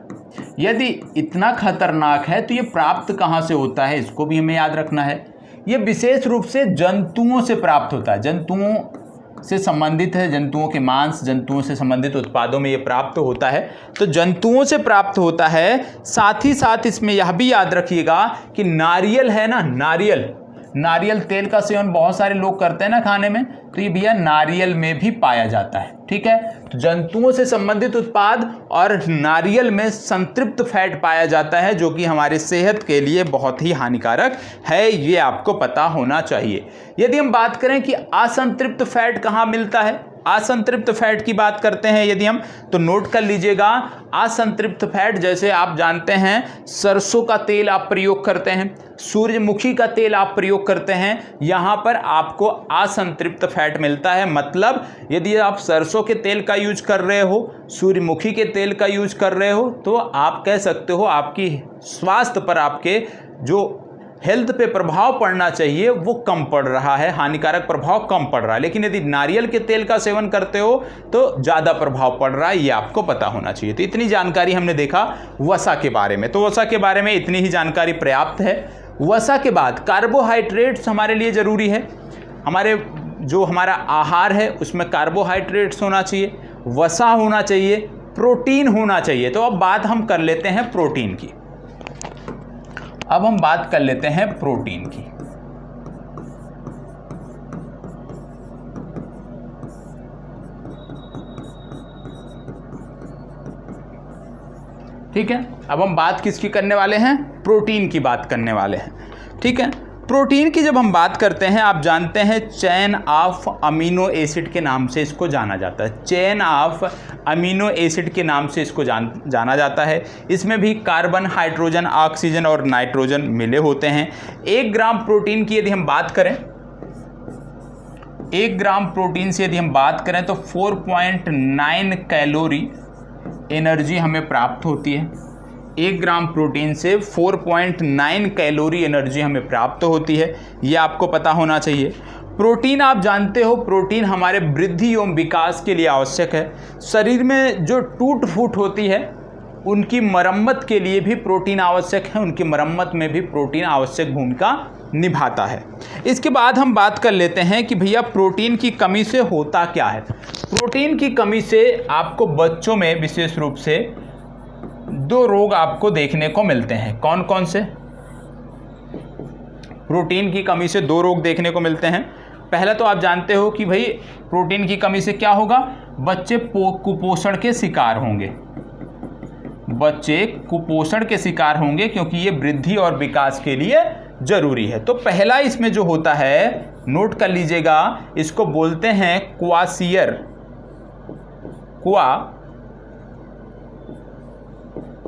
यदि इतना खतरनाक है तो ये प्राप्त कहाँ से होता है, इसको भी हमें याद रखना है। ये विशेष रूप से जंतुओं से प्राप्त होता है, जंतुओं से संबंधित है, जंतुओं के मांस, जंतुओं से संबंधित उत्पादों में ये प्राप्त होता है, तो जंतुओं से प्राप्त होता है। साथ ही साथ इसमें यह भी याद रखिएगा कि नारियल है ना, नारियल, नारियल तेल का सेवन बहुत सारे लोग करते हैं ना खाने में, तो ये भैया नारियल में भी पाया जाता है। ठीक है, तो जंतुओं से संबंधित उत्पाद और नारियल में संतृप्त फैट पाया जाता है, जो कि हमारी सेहत के लिए बहुत ही हानिकारक है, ये आपको पता होना चाहिए। यदि हम बात करें कि असंतृप्त फैट कहाँ मिलता है, असंतृप्त फैट की बात करते हैं यदि हम, तो नोट कर लीजिएगा, असंतृप्त फैट जैसे आप जानते हैं सरसों का तेल आप प्रयोग करते हैं, सूरजमुखी का तेल आप प्रयोग करते हैं, यहाँ पर आपको असंतृप्त फैट मिलता है। मतलब यदि आप सरसों के तेल का यूज कर रहे हो, सूरजमुखी के तेल का यूज कर रहे हो, तो आप कह सकते हो आपकी स्वास्थ्य पर, आपके जो हेल्थ पे प्रभाव पड़ना चाहिए वो कम पड़ रहा है, हानिकारक प्रभाव कम पड़ रहा है। लेकिन यदि नारियल के तेल का सेवन करते हो तो ज़्यादा प्रभाव पड़ रहा है, ये आपको पता होना चाहिए। तो इतनी जानकारी हमने देखा वसा के बारे में, तो वसा के बारे में इतनी ही जानकारी पर्याप्त है। वसा के बाद कार्बोहाइड्रेट्स हमारे लिए ज़रूरी है, हमारे जो हमारा आहार है उसमें कार्बोहाइड्रेट्स होना चाहिए, वसा होना चाहिए, प्रोटीन होना चाहिए। तो अब बात हम कर लेते हैं प्रोटीन की, अब हम बात कर लेते हैं प्रोटीन की। ठीक है, अब हम बात किसकी करने वाले हैं, प्रोटीन की बात करने वाले हैं। ठीक है, प्रोटीन की जब हम बात करते हैं, आप जानते हैं चेन ऑफ अमीनो एसिड के नाम से इसको जाना जाता है, चेन ऑफ अमीनो एसिड के नाम से इसको जाना जाता है। इसमें भी कार्बन, हाइड्रोजन, ऑक्सीजन और नाइट्रोजन मिले होते हैं। 1 ग्राम प्रोटीन की यदि हम बात करें, 1 ग्राम प्रोटीन से यदि हम बात करें तो 4.9 कैलोरी एनर्जी हमें प्राप्त होती है। 1 ग्राम प्रोटीन से 4.9 कैलोरी एनर्जी हमें प्राप्त होती है, ये आपको पता होना चाहिए। प्रोटीन आप जानते हो, प्रोटीन हमारे वृद्धि एवं विकास के लिए आवश्यक है। शरीर में जो टूट फूट होती है उनकी मरम्मत के लिए भी प्रोटीन आवश्यक है, उनकी मरम्मत में भी प्रोटीन आवश्यक भूमिका निभाता है। इसके बाद हम बात कर लेते हैं कि भैया प्रोटीन की कमी से होता क्या है। प्रोटीन की कमी से आपको बच्चों में विशेष रूप से 2 रोग आपको देखने को मिलते हैं। कौन कौन से? प्रोटीन की कमी से 2 रोग देखने को मिलते हैं। पहला तो आप जानते हो कि भाई प्रोटीन की कमी से क्या होगा, बच्चे कुपोषण के शिकार होंगे, बच्चे कुपोषण के शिकार होंगे, क्योंकि ये वृद्धि और विकास के लिए जरूरी है। तो पहला इसमें जो होता है, नोट कर लीजिएगा, इसको बोलते हैं क्वासियर,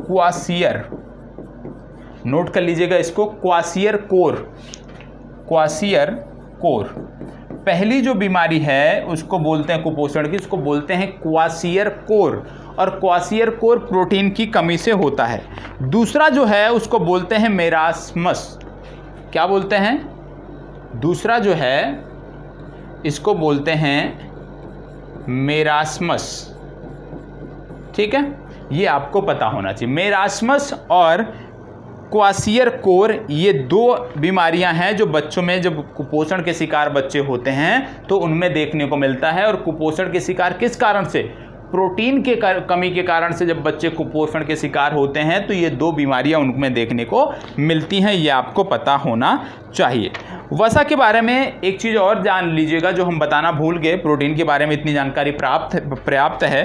क्वासियर, नोट कर लीजिएगा इसको, क्वासियर कोर, क्वासियर कोर। पहली जो बीमारी है उसको बोलते हैं कुपोषण की, उसको बोलते हैं क्वासियर कोर, और क्वासियर कोर प्रोटीन की कमी से होता है। दूसरा जो है उसको बोलते हैं मेरास्मस। क्या बोलते हैं? दूसरा जो है इसको बोलते हैं मेरास्मस। ठीक है, ये आपको पता होना चाहिए। मेरास्मस और क्वासियर कोर, ये 2 बीमारियां हैं जो बच्चों में, जब कुपोषण के शिकार बच्चे होते हैं तो उनमें देखने को मिलता है। और कुपोषण के शिकार किस कारण से? प्रोटीन के कमी के कारण से जब बच्चे कुपोषण के शिकार होते हैं तो ये 2 बीमारियां उनमें देखने को मिलती हैं, ये आपको पता होना चाहिए। वसा के बारे में एक चीज़ और जान लीजिएगा जो हम बताना भूल गए, प्रोटीन के बारे में इतनी जानकारी पर्याप्त है।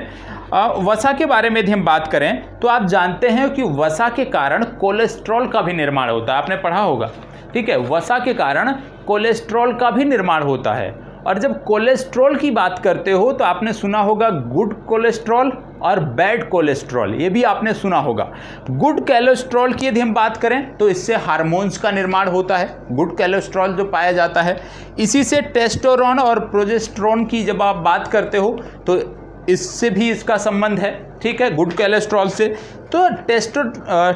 वसा के बारे में यदि हम बात करें तो आप जानते हैं कि वसा के कारण कोलेस्ट्रॉल का भी निर्माण होता है, आपने पढ़ा होगा। ठीक है, वसा के कारण कोलेस्ट्रॉल का भी निर्माण होता है। और जब कोलेस्ट्रॉल की बात करते हो तो आपने सुना होगा गुड कोलेस्ट्रॉल और बैड कोलेस्ट्रॉल, ये भी आपने सुना होगा। गुड कोलेस्ट्रॉल की यदि हम बात करें तो इससे हार्मोन्स का निर्माण होता है, गुड कोलेस्ट्रॉल जो पाया जाता है। इसी से टेस्टोस्टेरोन और प्रोजेस्टेरोन की जब आप बात करते हो तो इससे भी इसका संबंध है। ठीक है, गुड कोलेस्ट्रॉल से। तो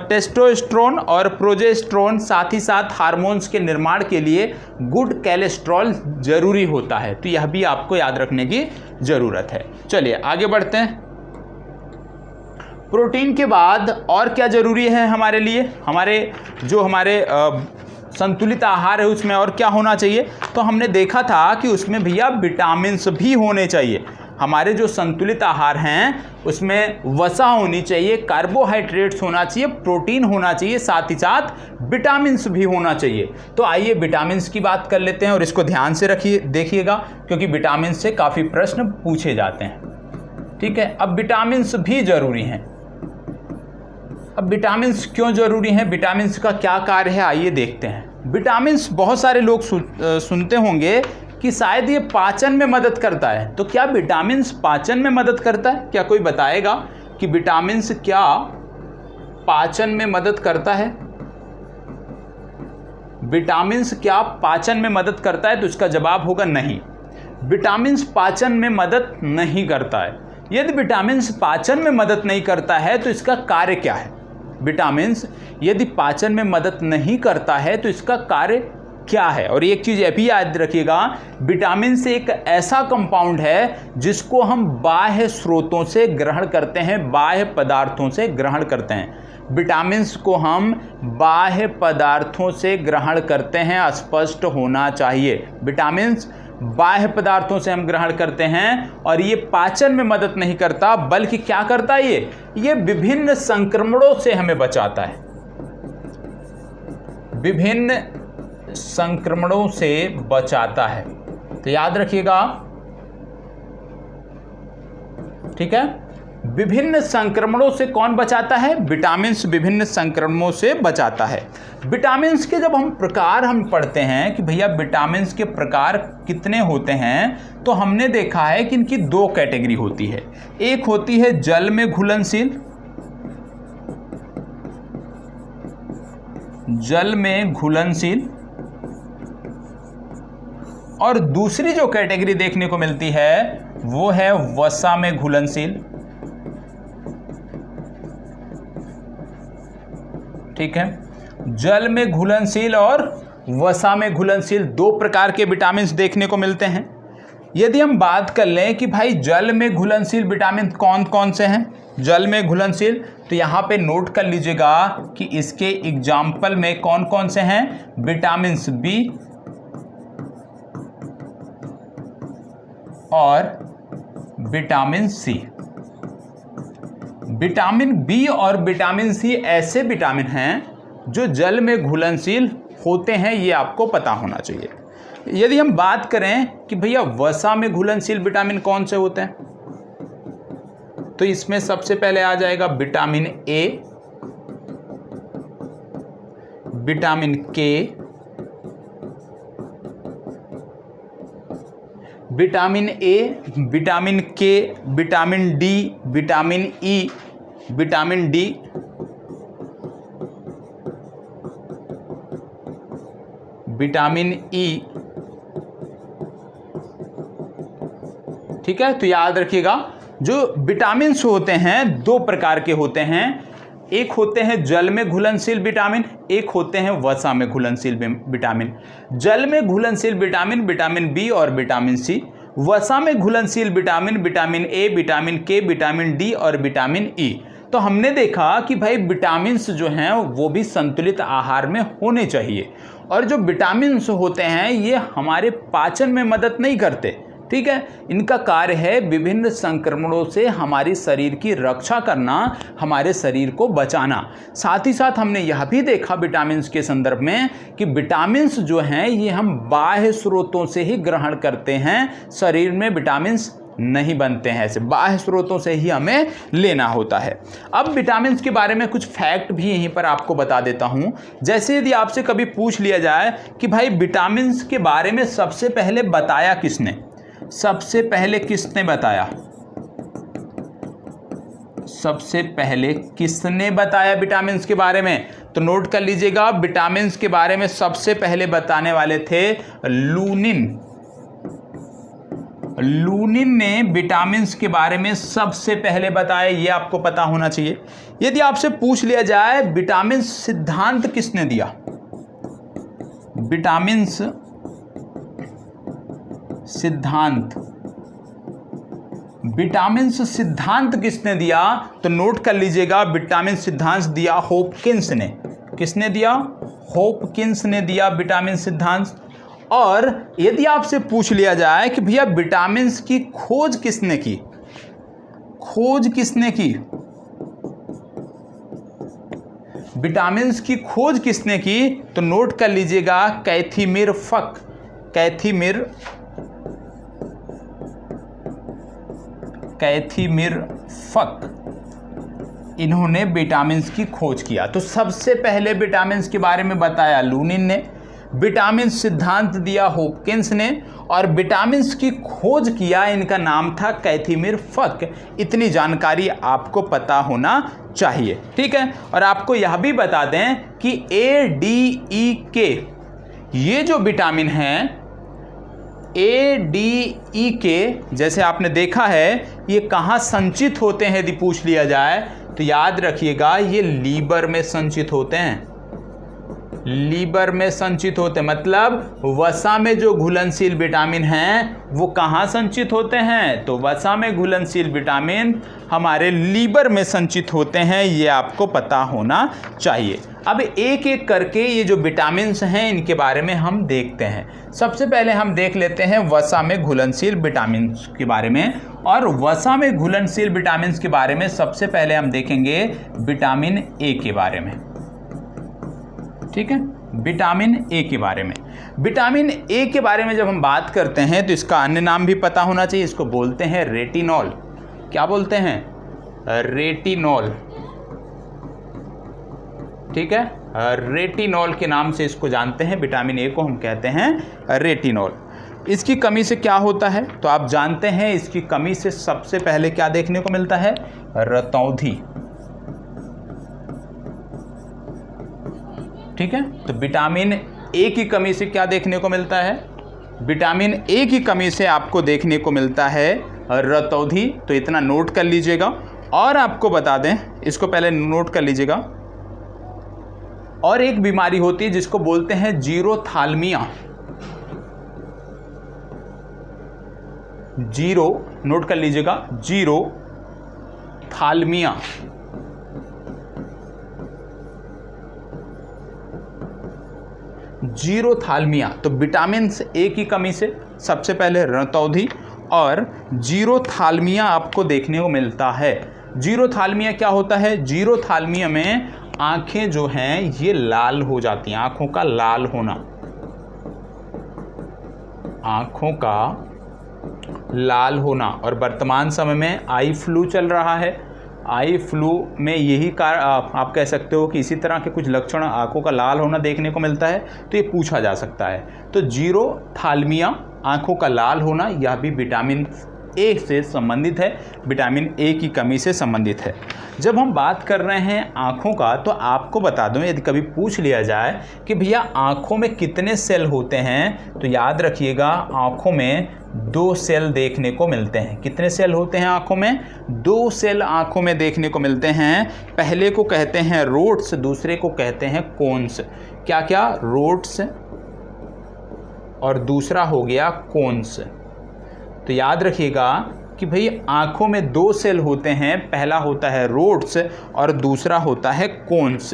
टेस्टोस्टेरोन और प्रोजेस्टेरोन साथ ही साथ हार्मोन्स के निर्माण के लिए गुड कोलेस्ट्रॉल जरूरी होता है, तो यह भी आपको याद रखने की ज़रूरत है। चलिए आगे बढ़ते हैं। प्रोटीन के बाद और क्या ज़रूरी है हमारे लिए, हमारे संतुलित आहार है उसमें और क्या होना चाहिए? तो हमने देखा था कि उसमें भैया विटामिन्स भी होने चाहिए। हमारे जो संतुलित आहार हैं उसमें वसा होनी चाहिए, कार्बोहाइड्रेट्स होना चाहिए, प्रोटीन होना चाहिए, साथ ही साथ विटामिन्स भी होना चाहिए। तो आइए विटामिन्स की बात कर लेते हैं और इसको ध्यान से रखिए, देखिएगा, क्योंकि विटामिन्स से काफ़ी प्रश्न पूछे जाते हैं। ठीक है, अब विटामिन्स भी जरूरी हैं। अब विटामिन्स क्यों जरूरी हैं, विटामिन्स का क्या कार्य है, आइए देखते हैं। विटामिन्स बहुत सारे लोग सुनते होंगे कि शायद ये पाचन में मदद करता है। तो क्या विटामिन्स पाचन में मदद करता है? क्या कोई बताएगा कि विटामिन्स क्या पाचन में मदद करता है? विटामिन्स क्या पाचन में मदद करता है? तो इसका जवाब होगा नहीं, विटामिन्स पाचन में मदद नहीं करता है। यदि विटामिन्स पाचन में मदद नहीं करता है तो इसका कार्य क्या है? विटामिन्स यदि पाचन में मदद नहीं करता है तो इसका कार्य क्या है? और एक चीज़ ये भी याद रखिएगा, विटामिन से एक ऐसा कंपाउंड है जिसको हम बाह्य स्रोतों से ग्रहण करते हैं, बाह्य पदार्थों से ग्रहण करते हैं। विटामिन्स को हम बाह्य पदार्थों से ग्रहण करते हैं, स्पष्ट होना चाहिए। विटामिन्स बाह्य पदार्थों से हम ग्रहण करते हैं और ये पाचन में मदद नहीं करता, बल्कि क्या करता है? ये विभिन्न संक्रमणों से हमें बचाता है, विभिन्न संक्रमणों से बचाता है। तो याद रखिएगा, ठीक है, विभिन्न संक्रमणों से कौन बचाता है? विटामिन्स विभिन्न संक्रमणों से बचाता है। विटामिन्स के जब हम प्रकार पढ़ते हैं कि भैया विटामिन्स के प्रकार कितने होते हैं, तो हमने देखा है कि इनकी दो कैटेगरी होती है। एक होती है जल में घुलनशील, जल में घुलनशील, और दूसरी जो कैटेगरी देखने को मिलती है वो है वसा में घुलनशील। ठीक है, जल में घुलनशील और वसा में घुलनशील दो प्रकार के विटामिन देखने को मिलते हैं। यदि हम बात कर लें कि भाई जल में घुलनशील विटामिन कौन कौन से हैं, जल में घुलनशील, तो यहाँ पे नोट कर लीजिएगा कि इसके एग्जाम्पल में कौन कौन से हैं? विटामिन बी और विटामिन सी। विटामिन बी और विटामिन सी ऐसे विटामिन हैं जो जल में घुलनशील होते हैं, ये आपको पता होना चाहिए। यदि हम बात करें कि भैया वसा में घुलनशील विटामिन कौन से होते हैं, तो इसमें सबसे पहले आ जाएगा विटामिन ए, विटामिन के, विटामिन ए, विटामिन के, vitamin D, vitamin E, vitamin D, vitamin E. ठीक है, तो याद रखिएगा जो विटामिन होते हैं दो प्रकार के होते हैं, एक होते हैं जल में घुलनशील विटामिन, एक होते हैं वसा में घुलनशील विटामिन। जल में घुलनशील विटामिन विटामिन बी और विटामिन सी, वसा में घुलनशील विटामिन विटामिन ए, विटामिन के, विटामिन डी और विटामिन ई। तो हमने देखा कि भाई विटामिन्स जो हैं वो भी संतुलित आहार में होने चाहिए, और जो विटामिन्स होते हैं ये हमारे पाचन में मदद नहीं करते। ठीक है, इनका कार्य है विभिन्न संक्रमणों से हमारे शरीर की रक्षा करना, हमारे शरीर को बचाना। साथ ही साथ हमने यह भी देखा विटामिन्स के संदर्भ में कि विटामिन्स जो हैं ये हम बाह्य स्रोतों से ही ग्रहण करते हैं, शरीर में विटामिन्स नहीं बनते हैं, ऐसे बाह्य स्रोतों से ही हमें लेना होता है। अब विटामिन्स के बारे में कुछ फैक्ट भी यहीं पर आपको बता देता हूं। जैसे यदि आपसे कभी पूछ लिया जाए कि भाई विटामिन्स के बारे में सबसे पहले बताया किसने, सबसे पहले किसने बताया, सबसे पहले किसने बताया विटामिन्स के बारे में, तो नोट कर लीजिएगा विटामिन्स के बारे में सबसे पहले बताने वाले थे लूनिन। लूनिन ने विटामिन्स के बारे में सबसे पहले बताया, ये आपको पता होना चाहिए। यदि आपसे पूछ लिया जाए विटामिन्स सिद्धांत किसने दिया, विटामिन्स सिद्धांत, विटामिन्स सिद्धांत किसने दिया, तो नोट कर लीजिएगा विटामिन सिद्धांत दिया हॉपकिंस ने। किसने दिया? हॉपकिंस ने दिया विटामिन सिद्धांत। और यदि आपसे पूछ लिया जाए कि भैया विटामिन की खोज किसने की, खोज किसने की, विटामिन की खोज किसने की, तो नोट कर लीजिएगा कैथीमिर फक, कैथीमिर फक, इन्होंने विटामिन की खोज किया। तो सबसे पहले विटामिन के बारे में बताया लूनिन ने, विटामिन सिद्धांत दिया होपकिंस ने, और विटामिन की खोज किया, इनका नाम था कैथीमिर फक। इतनी जानकारी आपको पता होना चाहिए, ठीक है। और आपको यह भी बता दें कि ADEK ये जो विटामिन हैं, ADEK जैसे आपने देखा है ये कहाँ संचित होते हैं यदि पूछ लिया जाए तो याद रखिएगा ये लीवर में संचित होते हैं, लीवर में संचित होते हैं। मतलब वसा में जो घुलनशील विटामिन हैं वो कहाँ संचित होते हैं, तो वसा में घुलनशील विटामिन हमारे लीवर में संचित होते हैं, ये आपको पता होना चाहिए। अब एक एक करके ये जो विटामिन्स हैं इनके बारे में हम देखते हैं। सबसे पहले हम देख लेते हैं वसा में घुलनशील विटामिन्स के बारे में, और वसा में घुलनशील विटामिन्स के बारे में सबसे पहले हम देखेंगे विटामिन ए के बारे में, ठीक है। विटामिन ए के बारे में, विटामिन ए के बारे में जब हम बात करते हैं तो इसका अन्य नाम भी पता होना चाहिए, इसको बोलते हैं रेटिनॉल। क्या बोलते हैं, रेटिनॉल, ठीक है। रेटिनॉल के नाम से इसको जानते हैं, विटामिन ए को हम कहते हैं रेटिनॉल। इसकी कमी से क्या होता है, तो आप जानते हैं इसकी कमी से सबसे पहले क्या देखने को मिलता है, रतौंधी, ठीक है। तो विटामिन ए की कमी से क्या देखने को मिलता है, विटामिन ए की कमी से आपको देखने को मिलता है रतौंधी। तो इतना नोट कर लीजिएगा। और आपको बता दें, इसको पहले नोट कर लीजिएगा, और एक बीमारी होती है जिसको बोलते हैं जीरोथाल्मिया, जीरो नोट कर लीजिएगा, जीरोथाल्मिया। जीरोथाल्मिया, तो विटामिन ए की कमी से सबसे पहले रतौंधी और जीरोथाल्मिया आपको देखने को मिलता है। जीरोथाल्मिया क्या होता है, जीरोथाल्मिया में आंखें जो हैं ये लाल हो जाती हैं, आंखों का लाल होना, आंखों का लाल होना। और वर्तमान समय में आई फ्लू चल रहा है, आई फ्लू में यही आप कह सकते हो कि इसी तरह के कुछ लक्षण, आंखों का लाल होना देखने को मिलता है, तो ये पूछा जा सकता है। तो जीरोथाल्मिया, आंखों का लाल होना, यह भी विटामिन ए से संबंधित है, विटामिन ए की कमी से संबंधित है। जब हम बात कर रहे हैं आँखों का, तो आपको बता दूं, यदि कभी पूछ लिया जाए कि भैया आँखों में कितने सेल होते हैं, तो याद रखिएगा आँखों में 2 सेल देखने को मिलते हैं। कितने सेल होते हैं आँखों में, 2 सेल आँखों में देखने को मिलते हैं। पहले को कहते हैं रोड्स, दूसरे को कहते हैं कोन्स। क्या क्या, रोड्स और दूसरा हो गया कोन्स। तो याद रखिएगा कि भाई आँखों में 2 सेल होते हैं, पहला होता है रोड्स और दूसरा होता है कोन्स।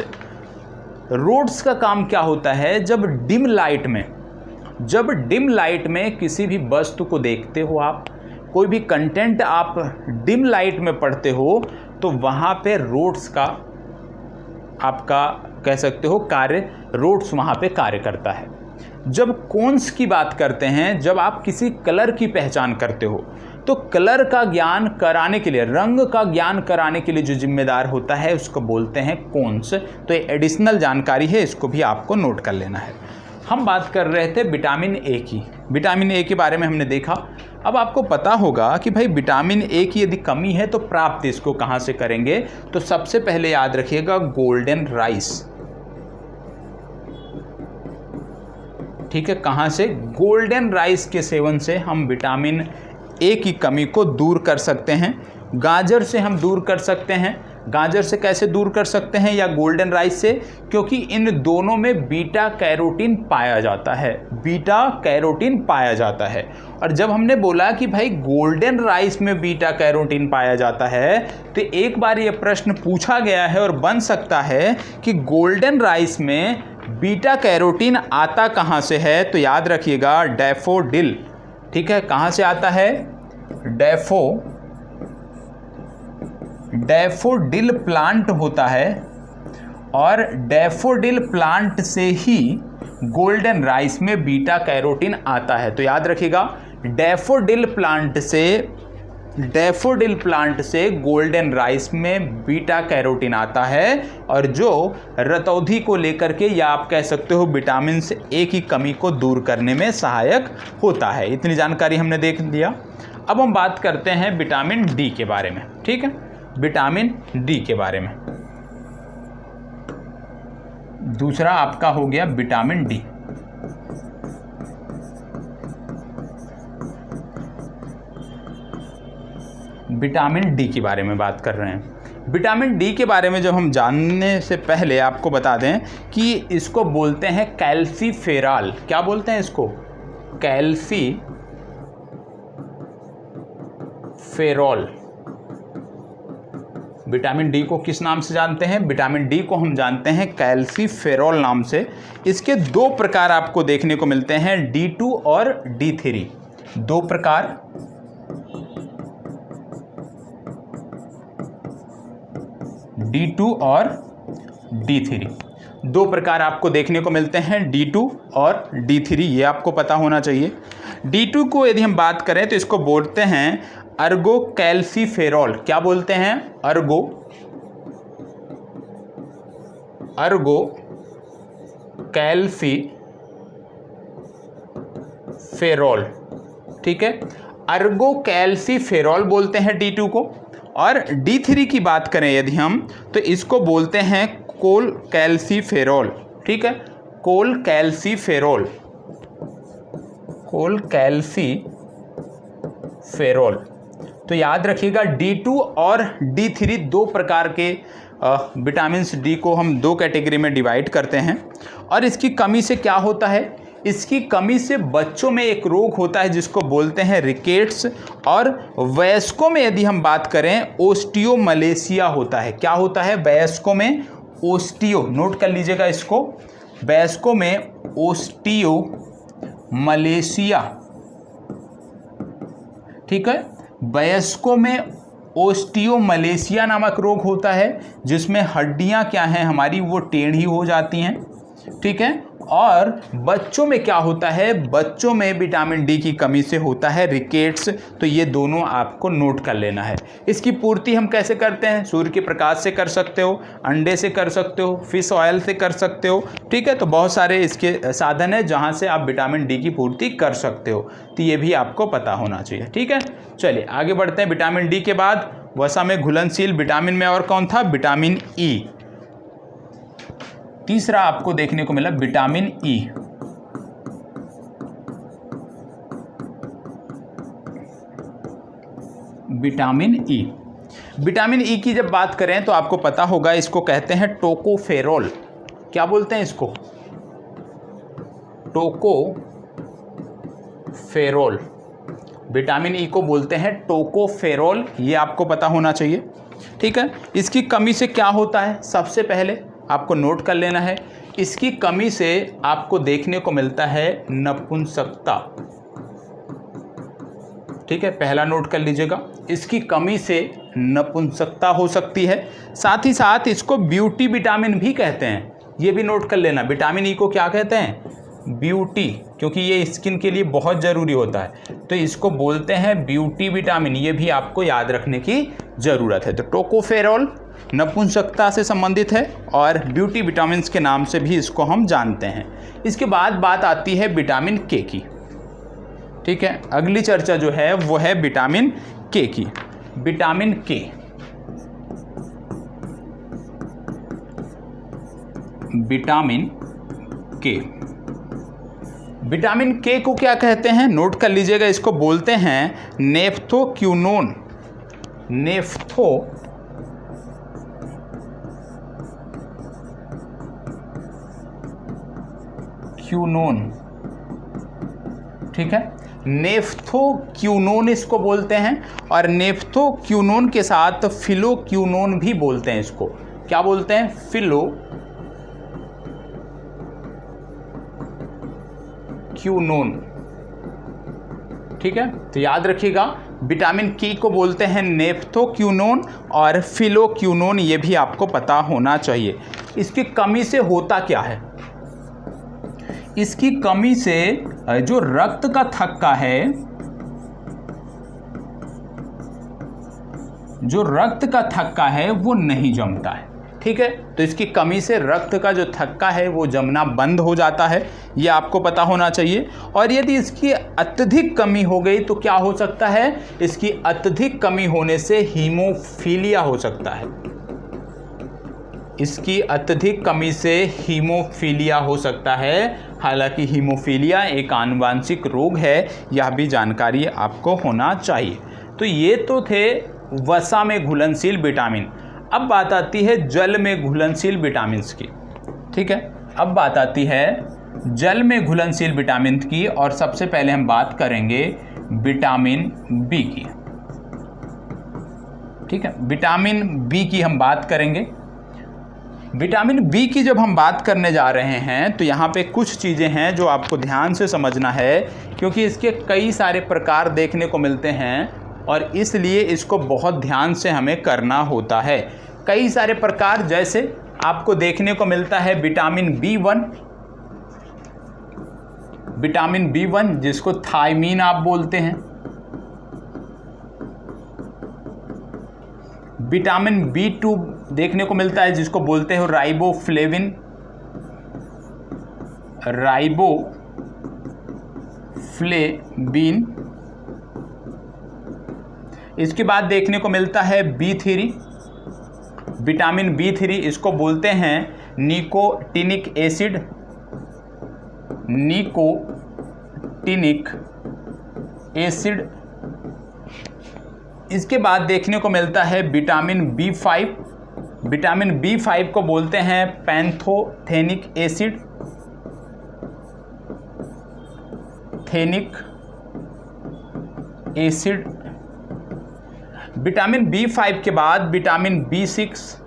रोड्स का काम क्या होता है, जब डिम लाइट में किसी भी वस्तु को देखते हो आप, कोई भी कंटेंट आप डिम लाइट में पढ़ते हो, तो वहाँ पे रोड्स का आपका कह सकते हो कार्य, रोड्स वहाँ पे कार्य करता है। जब कोन्स की बात करते हैं, जब आप किसी कलर की पहचान करते हो, तो कलर का ज्ञान कराने के लिए, रंग का ज्ञान कराने के लिए जो जिम्मेदार होता है उसको बोलते हैं कोन्स। तो ये एडिशनल जानकारी है, इसको भी आपको नोट कर लेना है। हम बात कर रहे थे विटामिन ए की, विटामिन ए के बारे में हमने देखा। अब आपको पता होगा कि भाई विटामिन ए की यदि कमी है तो प्राप्त इसको कहाँ से करेंगे, तो सबसे पहले याद रखिएगा गोल्डन राइस, ठीक है। कहाँ से, गोल्डन राइस के सेवन से हम विटामिन ए की कमी को दूर कर सकते हैं। गाजर से हम दूर कर सकते हैं। गाजर से कैसे दूर कर सकते हैं, या गोल्डन राइस से, क्योंकि इन दोनों में बीटा कैरोटीन पाया जाता है, बीटा कैरोटीन पाया जाता है। और जब हमने बोला कि भाई गोल्डन राइस में बीटा कैरोटीन पाया जाता है, तो एक बार ये प्रश्न पूछा गया है और बन सकता है कि गोल्डन राइस में बीटा कैरोटीन आता कहाँ से है? तो याद रखिएगा डैफोडिल, ठीक है, कहाँ से आता है? डैफोडिल प्लांट होता है और डैफोडिल प्लांट से ही गोल्डन राइस में बीटा कैरोटीन आता है। तो याद रखिएगा डैफोडिल प्लांट से गोल्डन राइस में बीटा कैरोटीन आता है और जो रतौंधी को लेकर के या आप कह सकते हो विटामिन ए की कमी को दूर करने में सहायक होता है। इतनी जानकारी हमने देख लिया। अब हम बात करते हैं विटामिन डी के बारे में, ठीक है, विटामिन डी के बारे में। दूसरा आपका हो गया विटामिन डी। विटामिन डी के बारे में बात कर रहे हैं। विटामिन डी के बारे में जब हम जानने से पहले आपको बता दें कि इसको बोलते हैं कैल्सीफेरॉल। क्या बोलते हैं इसको? कैल्सीफेरॉल। विटामिन डी को किस नाम से जानते हैं? विटामिन डी को हम जानते हैं कैल्सीफेरॉल नाम से। इसके दो प्रकार आपको देखने को मिलते हैं, D2 और D3। दो प्रकार, D2 और D3, दो प्रकार आपको देखने को मिलते हैं, D2 और D3, ये आपको पता होना चाहिए। D2 को यदि हम बात करें तो इसको बोलते हैं अर्गो कैल्सीफेरॉल। क्या बोलते हैं? अर्गो कैल्सीफेरॉल, ठीक है, अर्गो कैल्सीफेरॉल बोलते हैं D2 को। और D3 की बात करें यदि हम तो इसको बोलते हैं कोल कैल्सीफेरॉल, ठीक है, कोल कैल्सीफेरॉल। तो याद रखिएगा D2 और D3 दो प्रकार के विटामिन डी को हम दो कैटेगरी में डिवाइड करते हैं। और इसकी कमी से क्या होता है? इसकी कमी से बच्चों में एक रोग होता है जिसको बोलते हैं रिकेट्स, और वयस्कों में यदि हम बात करें ओस्टियोमलेशिया होता है। क्या होता है? वयस्कों में ओस्टियो, नोट कर लीजिएगा इसको, वयस्कों में ओस्टियोमलेशिया, ठीक है, वयस्कों में ओस्टियोमलेशिया नामक रोग होता है जिसमें हड्डियां क्या हैं हमारी, वो टेढ़ी हो जाती हैं, ठीक है। और बच्चों में क्या होता है? बच्चों में विटामिन डी की कमी से होता है रिकेट्स। तो ये दोनों आपको नोट कर लेना है। इसकी पूर्ति हम कैसे करते हैं? सूर्य के प्रकाश से कर सकते हो, अंडे से कर सकते हो, फिश ऑयल से कर सकते हो, ठीक है। तो बहुत सारे इसके साधन है जहाँ से आप विटामिन डी की पूर्ति कर सकते हो। तो ये भी आपको पता होना चाहिए, ठीक है। चलिए आगे बढ़ते हैं। विटामिन डी के बाद वसा में घुलनशील विटामिन में और कौन था? Vitamin E. तीसरा आपको देखने को मिला vitamin E. Vitamin E, vitamin E की जब बात करें तो आपको पता होगा इसको कहते हैं टोकोफेरॉल। क्या बोलते हैं इसको? टोकोफेरॉल। विटामिन ई को बोलते हैं टोकोफेरॉल, ये आपको पता होना चाहिए, ठीक है। इसकी कमी से क्या होता है? सबसे पहले आपको नोट कर लेना है, इसकी कमी से आपको देखने को मिलता है नपुंसकता, ठीक है, पहला नोट कर लीजिएगा। इसकी कमी से नपुंसकता हो सकती है। साथ ही साथ इसको ब्यूटी विटामिन भी कहते हैं, ये भी नोट कर लेना। विटामिन ई को क्या कहते हैं? ब्यूटी, क्योंकि ये स्किन के लिए बहुत ज़रूरी होता है, तो इसको बोलते हैं ब्यूटी विटामिन। ये भी आपको याद रखने की ज़रूरत है। तो टोकोफेरॉल नपुंसकता से संबंधित है और ब्यूटी विटामिन के नाम से भी इसको हम जानते हैं। इसके बाद बात आती है विटामिन के की, ठीक है। अगली चर्चा जो है वो है विटामिन के की। विटामिन के, विटामिन के, विटामिन के को क्या कहते हैं? नोट कर लीजिएगा, इसको बोलते हैं नेफ्थोक्यूनोन। नेफ्थोक्यूनोन, ठीक है, नेफ्थोक्यूनोन इसको बोलते हैं। और नेफ्थोक्यूनोन के साथ फिलोक्यूनोन भी बोलते हैं इसको। क्या बोलते हैं? नेफ्थोक्यूनोन। ठीक है, तो याद रखिएगा विटामिन के को बोलते हैं नेफ्थोक्यूनोन और फिलोक्यूनोन, ये भी आपको पता होना चाहिए। इसकी कमी से होता क्या है? इसकी कमी से जो रक्त का थक्का है, जो रक्त का थक्का है वो नहीं जमता है। ठीक है, तो इसकी कमी से रक्त का जो थक्का है वो जमना बंद हो जाता है, ये आपको पता होना चाहिए। और यदि इसकी अत्यधिक कमी हो गई तो क्या हो सकता है? इसकी अत्यधिक कमी होने से हीमोफीलिया हो सकता है। इसकी अत्यधिक कमी से हीमोफीलिया हो सकता है। हालांकि हीमोफीलिया एक आनुवांशिक रोग है, यह भी जानकारी आपको होना चाहिए। तो ये तो थे वसा में घुलनशील विटामिन। अब बात आती है जल में घुलनशील विटामिन्स की। ठीक है, अब बात आती है जल में घुलनशील विटामिन की, और सबसे पहले हम बात करेंगे विटामिन बी की। ठीक है, विटामिन बी की हम बात करेंगे। विटामिन बी की जब हम बात करने जा रहे हैं तो यहाँ पे कुछ चीज़ें हैं जो आपको ध्यान से समझना है, क्योंकि इसके कई सारे प्रकार देखने को मिलते हैं और इसलिए इसको बहुत ध्यान से हमें करना होता है। कई सारे प्रकार जैसे आपको देखने को मिलता है विटामिन बी1, विटामिन बी1 जिसको थायमीन आप बोलते हैं, विटामिन बी2 देखने को मिलता है जिसको बोलते हो राइबोफ्लेविन, राइबोफ्लेविन। इसके बाद देखने को मिलता है बी3, विटामिन बी3, इसको बोलते हैं निकोटिनिक एसिड, निकोटिनिक एसिड। इसके बाद देखने को मिलता है विटामिन बी5, विटामिन बी5 को बोलते हैं पैंथोथेनिक एसिड, थेनिक एसिड। विटामिन बी5 के बाद विटामिन बी6,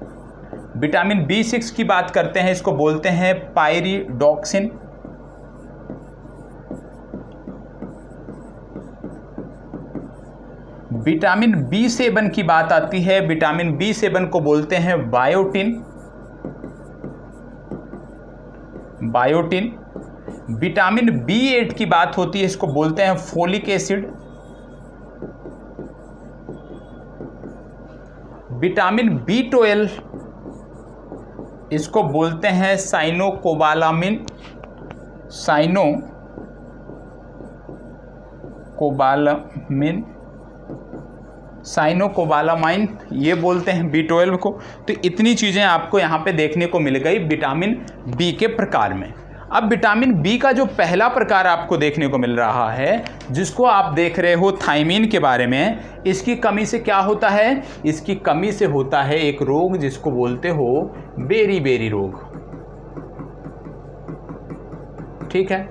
विटामिन बी6 की बात करते हैं, इसको बोलते हैं पायरिडॉक्सिन। विटामिन बी7 की बात आती है, विटामिन बी7 को बोलते हैं बायोटिन, बायोटिन। विटामिन बी8 की बात होती है, इसको बोलते हैं फोलिक एसिड। विटामिन बी12 इसको बोलते हैं साइनोकोबालामिन, साइनोकोबालामिन, साइनोकोबालामाइन ये बोलते हैं बी12 को। तो इतनी चीज़ें आपको यहाँ पे देखने को मिल गई विटामिन बी के प्रकार में। अब विटामिन बी का जो पहला प्रकार आपको देखने को मिल रहा है, जिसको आप देख रहे हो थायमीन के बारे में, इसकी कमी से क्या होता है? इसकी कमी से होता है एक रोग जिसको बोलते हो बेरी रोग। ठीक है,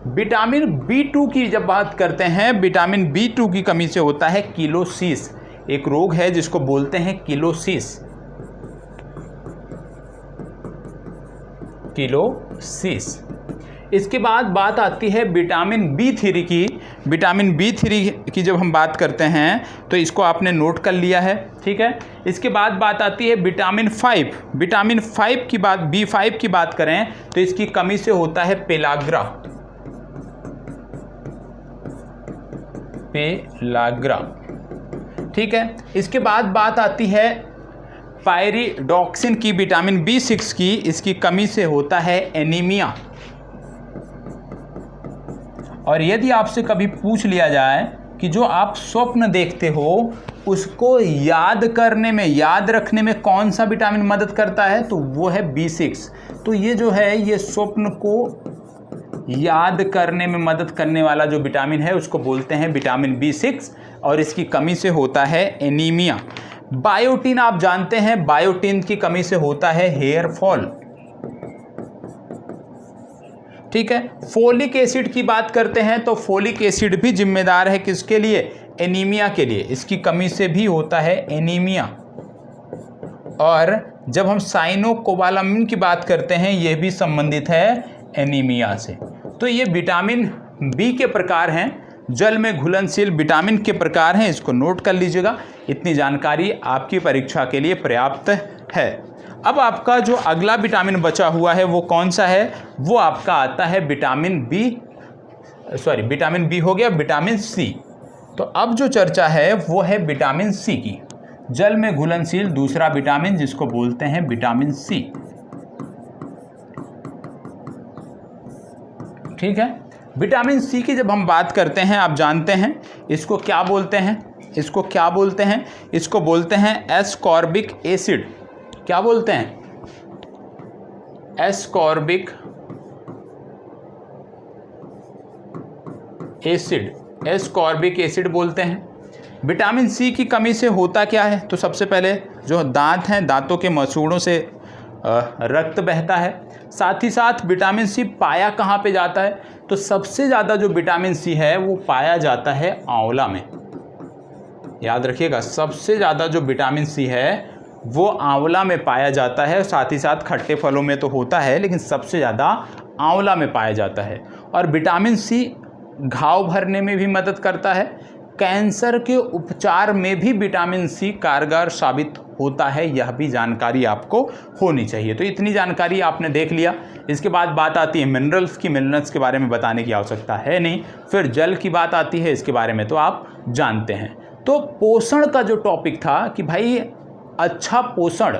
विटामिन बी2 की जब बात करते हैं, विटामिन बी2 की कमी से होता है किलोसिस, एक रोग है जिसको बोलते हैं किलोसिस, किलोसिस। इसके बाद बात आती है विटामिन बी3 की। विटामिन बी3 की जब हम बात करते हैं तो इसको आपने नोट कर लिया है। ठीक है, इसके बाद बात आती है विटामिन 5। विटामिन 5 की बात, बी5 की बात करें तो इसकी कमी से होता है पेलाग्रा, पेलाग्रा। ठीक है, इसके बाद बात आती है पायरिडॉक्सिन की, विटामिन बी6 की, इसकी कमी से होता है एनीमिया। और यदि आपसे कभी पूछ लिया जाए कि जो आप स्वप्न देखते हो उसको याद करने में, याद रखने में कौन सा विटामिन मदद करता है, तो वो है बी6। तो ये जो है, ये स्वप्न को याद करने में मदद करने वाला जो विटामिन है उसको बोलते हैं विटामिन बी6, और इसकी कमी से होता है एनीमिया। बायोटिन आप जानते हैं, बायोटिन की कमी से होता है हेयर फॉल। ठीक है, फोलिक एसिड की बात करते हैं तो फोलिक एसिड भी जिम्मेदार है किसके लिए? एनीमिया के लिए। इसकी कमी से भी होता है एनीमिया। और जब हम साइनोकोबालामिन की बात करते हैं, यह भी संबंधित है एनीमिया से। तो ये विटामिन बी के प्रकार हैं, जल में घुलनशील विटामिन के प्रकार हैं, इसको नोट कर लीजिएगा। इतनी जानकारी आपकी परीक्षा के लिए पर्याप्त है। अब आपका जो अगला विटामिन बचा हुआ है वो कौन सा है? वो आपका आता है विटामिन बी हो गया, विटामिन सी। तो अब जो चर्चा है वो है विटामिन सी की, जल में घुलनशील दूसरा विटामिन जिसको बोलते हैं विटामिन सी। ठीक है, विटामिन सी की जब हम बात करते हैं, आप जानते हैं इसको क्या बोलते हैं? इसको क्या बोलते हैं? इसको बोलते हैं एस्कॉर्बिक एसिड। क्या बोलते हैं? एस्कॉर्बिक एसिड, एस्कॉर्बिक एसिड बोलते हैं। विटामिन सी की कमी से होता क्या है? तो सबसे पहले जो दांत हैं, दांतों के मसूड़ों से रक्त बहता है। साथ ही साथ विटामिन सी पाया कहाँ पे जाता है? तो सबसे ज़्यादा जो विटामिन सी है वो पाया जाता है आंवला में। याद रखिएगा, सबसे ज़्यादा जो विटामिन सी है वो आंवला में पाया जाता है। साथ ही साथ खट्टे फलों में तो होता है, लेकिन सबसे ज़्यादा आंवला में पाया जाता है। और विटामिन सी घाव भरने में भी मदद करता है। कैंसर के उपचार में भी विटामिन सी कारगर साबित होता है, यह भी जानकारी आपको होनी चाहिए। तो इतनी जानकारी आपने देख लिया। इसके बाद बात आती है मिनरल्स की। मिनरल्स के बारे में बताने की आवश्यकता है नहीं। फिर जल की बात आती है, इसके बारे में तो आप जानते हैं। तो पोषण का जो टॉपिक था कि भाई अच्छा पोषण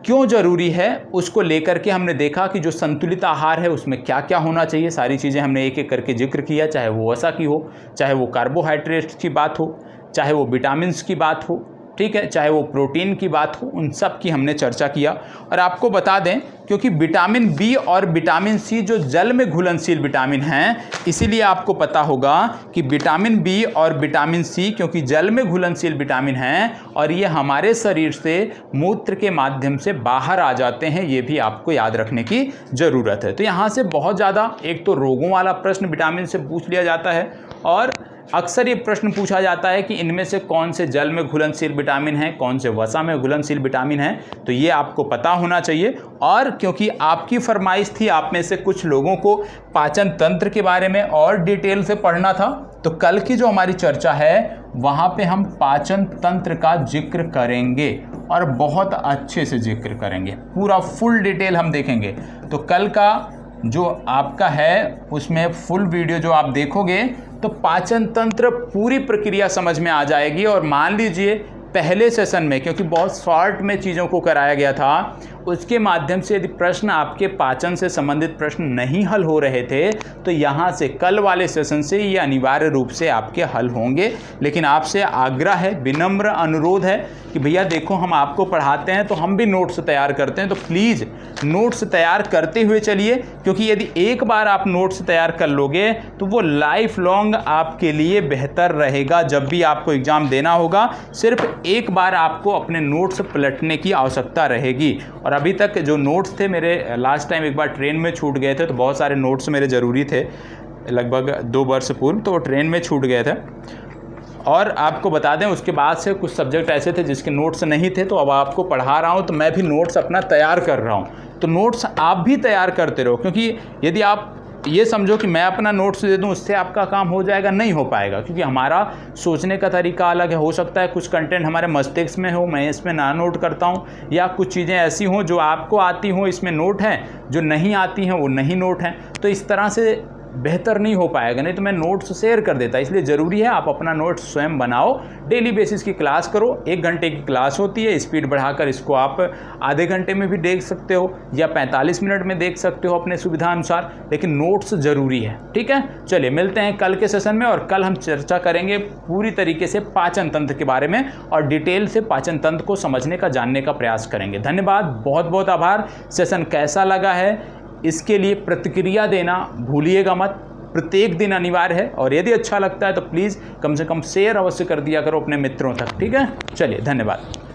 क्यों जरूरी है, उसको लेकर के हमने देखा कि जो संतुलित आहार है उसमें क्या क्या होना चाहिए। सारी चीज़ें हमने एक एक करके जिक्र किया, चाहे वो वसा की हो, चाहे वो कार्बोहाइड्रेट्स की बात हो, चाहे वो विटामिन्स की बात हो, ठीक है, चाहे वो प्रोटीन की बात हो, उन सब की हमने चर्चा किया। और आपको बता दें, क्योंकि विटामिन बी और विटामिन सी जो जल में घुलनशील विटामिन हैं, इसीलिए आपको पता होगा कि विटामिन बी और विटामिन सी क्योंकि जल में घुलनशील विटामिन हैं और ये हमारे शरीर से मूत्र के माध्यम से बाहर आ जाते हैं, ये भी आपको याद रखने की ज़रूरत है। तो यहाँ से बहुत ज़्यादा एक तो रोगों वाला प्रश्न विटामिन से पूछ लिया जाता है, और अक्सर ये प्रश्न पूछा जाता है कि इनमें से कौन से जल में घुलनशील विटामिन हैं, कौन से वसा में घुलनशील विटामिन हैं। तो ये आपको पता होना चाहिए। और क्योंकि आपकी फरमाइश थी, आप में से कुछ लोगों को पाचन तंत्र के बारे में और डिटेल से पढ़ना था, तो कल की जो हमारी चर्चा है वहाँ पे हम पाचन तंत्र का जिक्र करेंगे और बहुत अच्छे से जिक्र करेंगे, पूरा फुल डिटेल हम देखेंगे। तो कल का जो आपका है उसमें फुल वीडियो जो आप देखोगे तो पाचन तंत्र पूरी प्रक्रिया समझ में आ जाएगी। और मान लीजिए पहले सेशन में, क्योंकि बहुत शॉर्ट में चीज़ों को कराया गया था, उसके माध्यम से यदि प्रश्न आपके पाचन से संबंधित प्रश्न नहीं हल हो रहे थे तो यहाँ से कल वाले सेशन से ये अनिवार्य रूप से आपके हल होंगे। लेकिन आपसे आग्रह है, विनम्र अनुरोध है कि भैया देखो, हम आपको पढ़ाते हैं तो हम भी नोट्स तैयार करते हैं, तो प्लीज़ नोट्स तैयार करते हुए चलिए, क्योंकि यदि एक बार आप नोट्स तैयार कर लोगे तो वो लाइफ लॉन्ग आपके लिए बेहतर रहेगा। जब भी आपको एग्ज़ाम देना होगा, सिर्फ एक बार आपको अपने नोट्स पलटने की आवश्यकता रहेगी। और अभी तक जो नोट्स थे मेरे, लास्ट टाइम एक बार ट्रेन में छूट गए थे, तो बहुत सारे नोट्स मेरे ज़रूरी थे लगभग 2 वर्ष पूर्व, तो वो ट्रेन में छूट गए थे। और आपको बता दें, उसके बाद से कुछ सब्जेक्ट ऐसे थे जिसके नोट्स नहीं थे, तो अब आपको पढ़ा रहा हूँ तो मैं भी नोट्स अपना तैयार कर रहा हूँ। तो नोट्स आप भी तैयार करते रहो, क्योंकि यदि आप ये समझो कि मैं अपना नोट्स दे दूं उससे आपका काम हो जाएगा, नहीं हो पाएगा, क्योंकि हमारा सोचने का तरीका अलग है। हो सकता है कुछ कंटेंट हमारे मस्तिष्क में हो, मैं इसमें ना नोट करता हूं, या कुछ चीज़ें ऐसी हों जो आपको आती हों इसमें नोट हैं, जो नहीं आती हैं वो नहीं नोट हैं। तो इस तरह से बेहतर नहीं हो पाएगा, नहीं तो मैं नोट्स शेयर कर देता। इसलिए ज़रूरी है आप अपना नोट्स स्वयं बनाओ, डेली बेसिस की क्लास करो। 1 घंटे की क्लास होती है, स्पीड बढ़ाकर इसको आप आधे घंटे में भी देख सकते हो या 45 मिनट में देख सकते हो अपने सुविधा अनुसार, लेकिन नोट्स ज़रूरी है। ठीक है, चलिए मिलते हैं कल के सेशन में, और कल हम चर्चा करेंगे पूरी तरीके से पाचन तंत्र के बारे में और डिटेल से पाचन तंत्र को समझने का, जानने का प्रयास करेंगे। धन्यवाद, बहुत बहुत आभार। सेशन कैसा लगा है इसके लिए प्रतिक्रिया देना भूलिएगा मत, प्रत्येक दिन अनिवार्य है। और यदि अच्छा लगता है तो प्लीज़ कम से कम शेयर अवश्य कर दिया करो अपने मित्रों तक। ठीक है, चलिए धन्यवाद।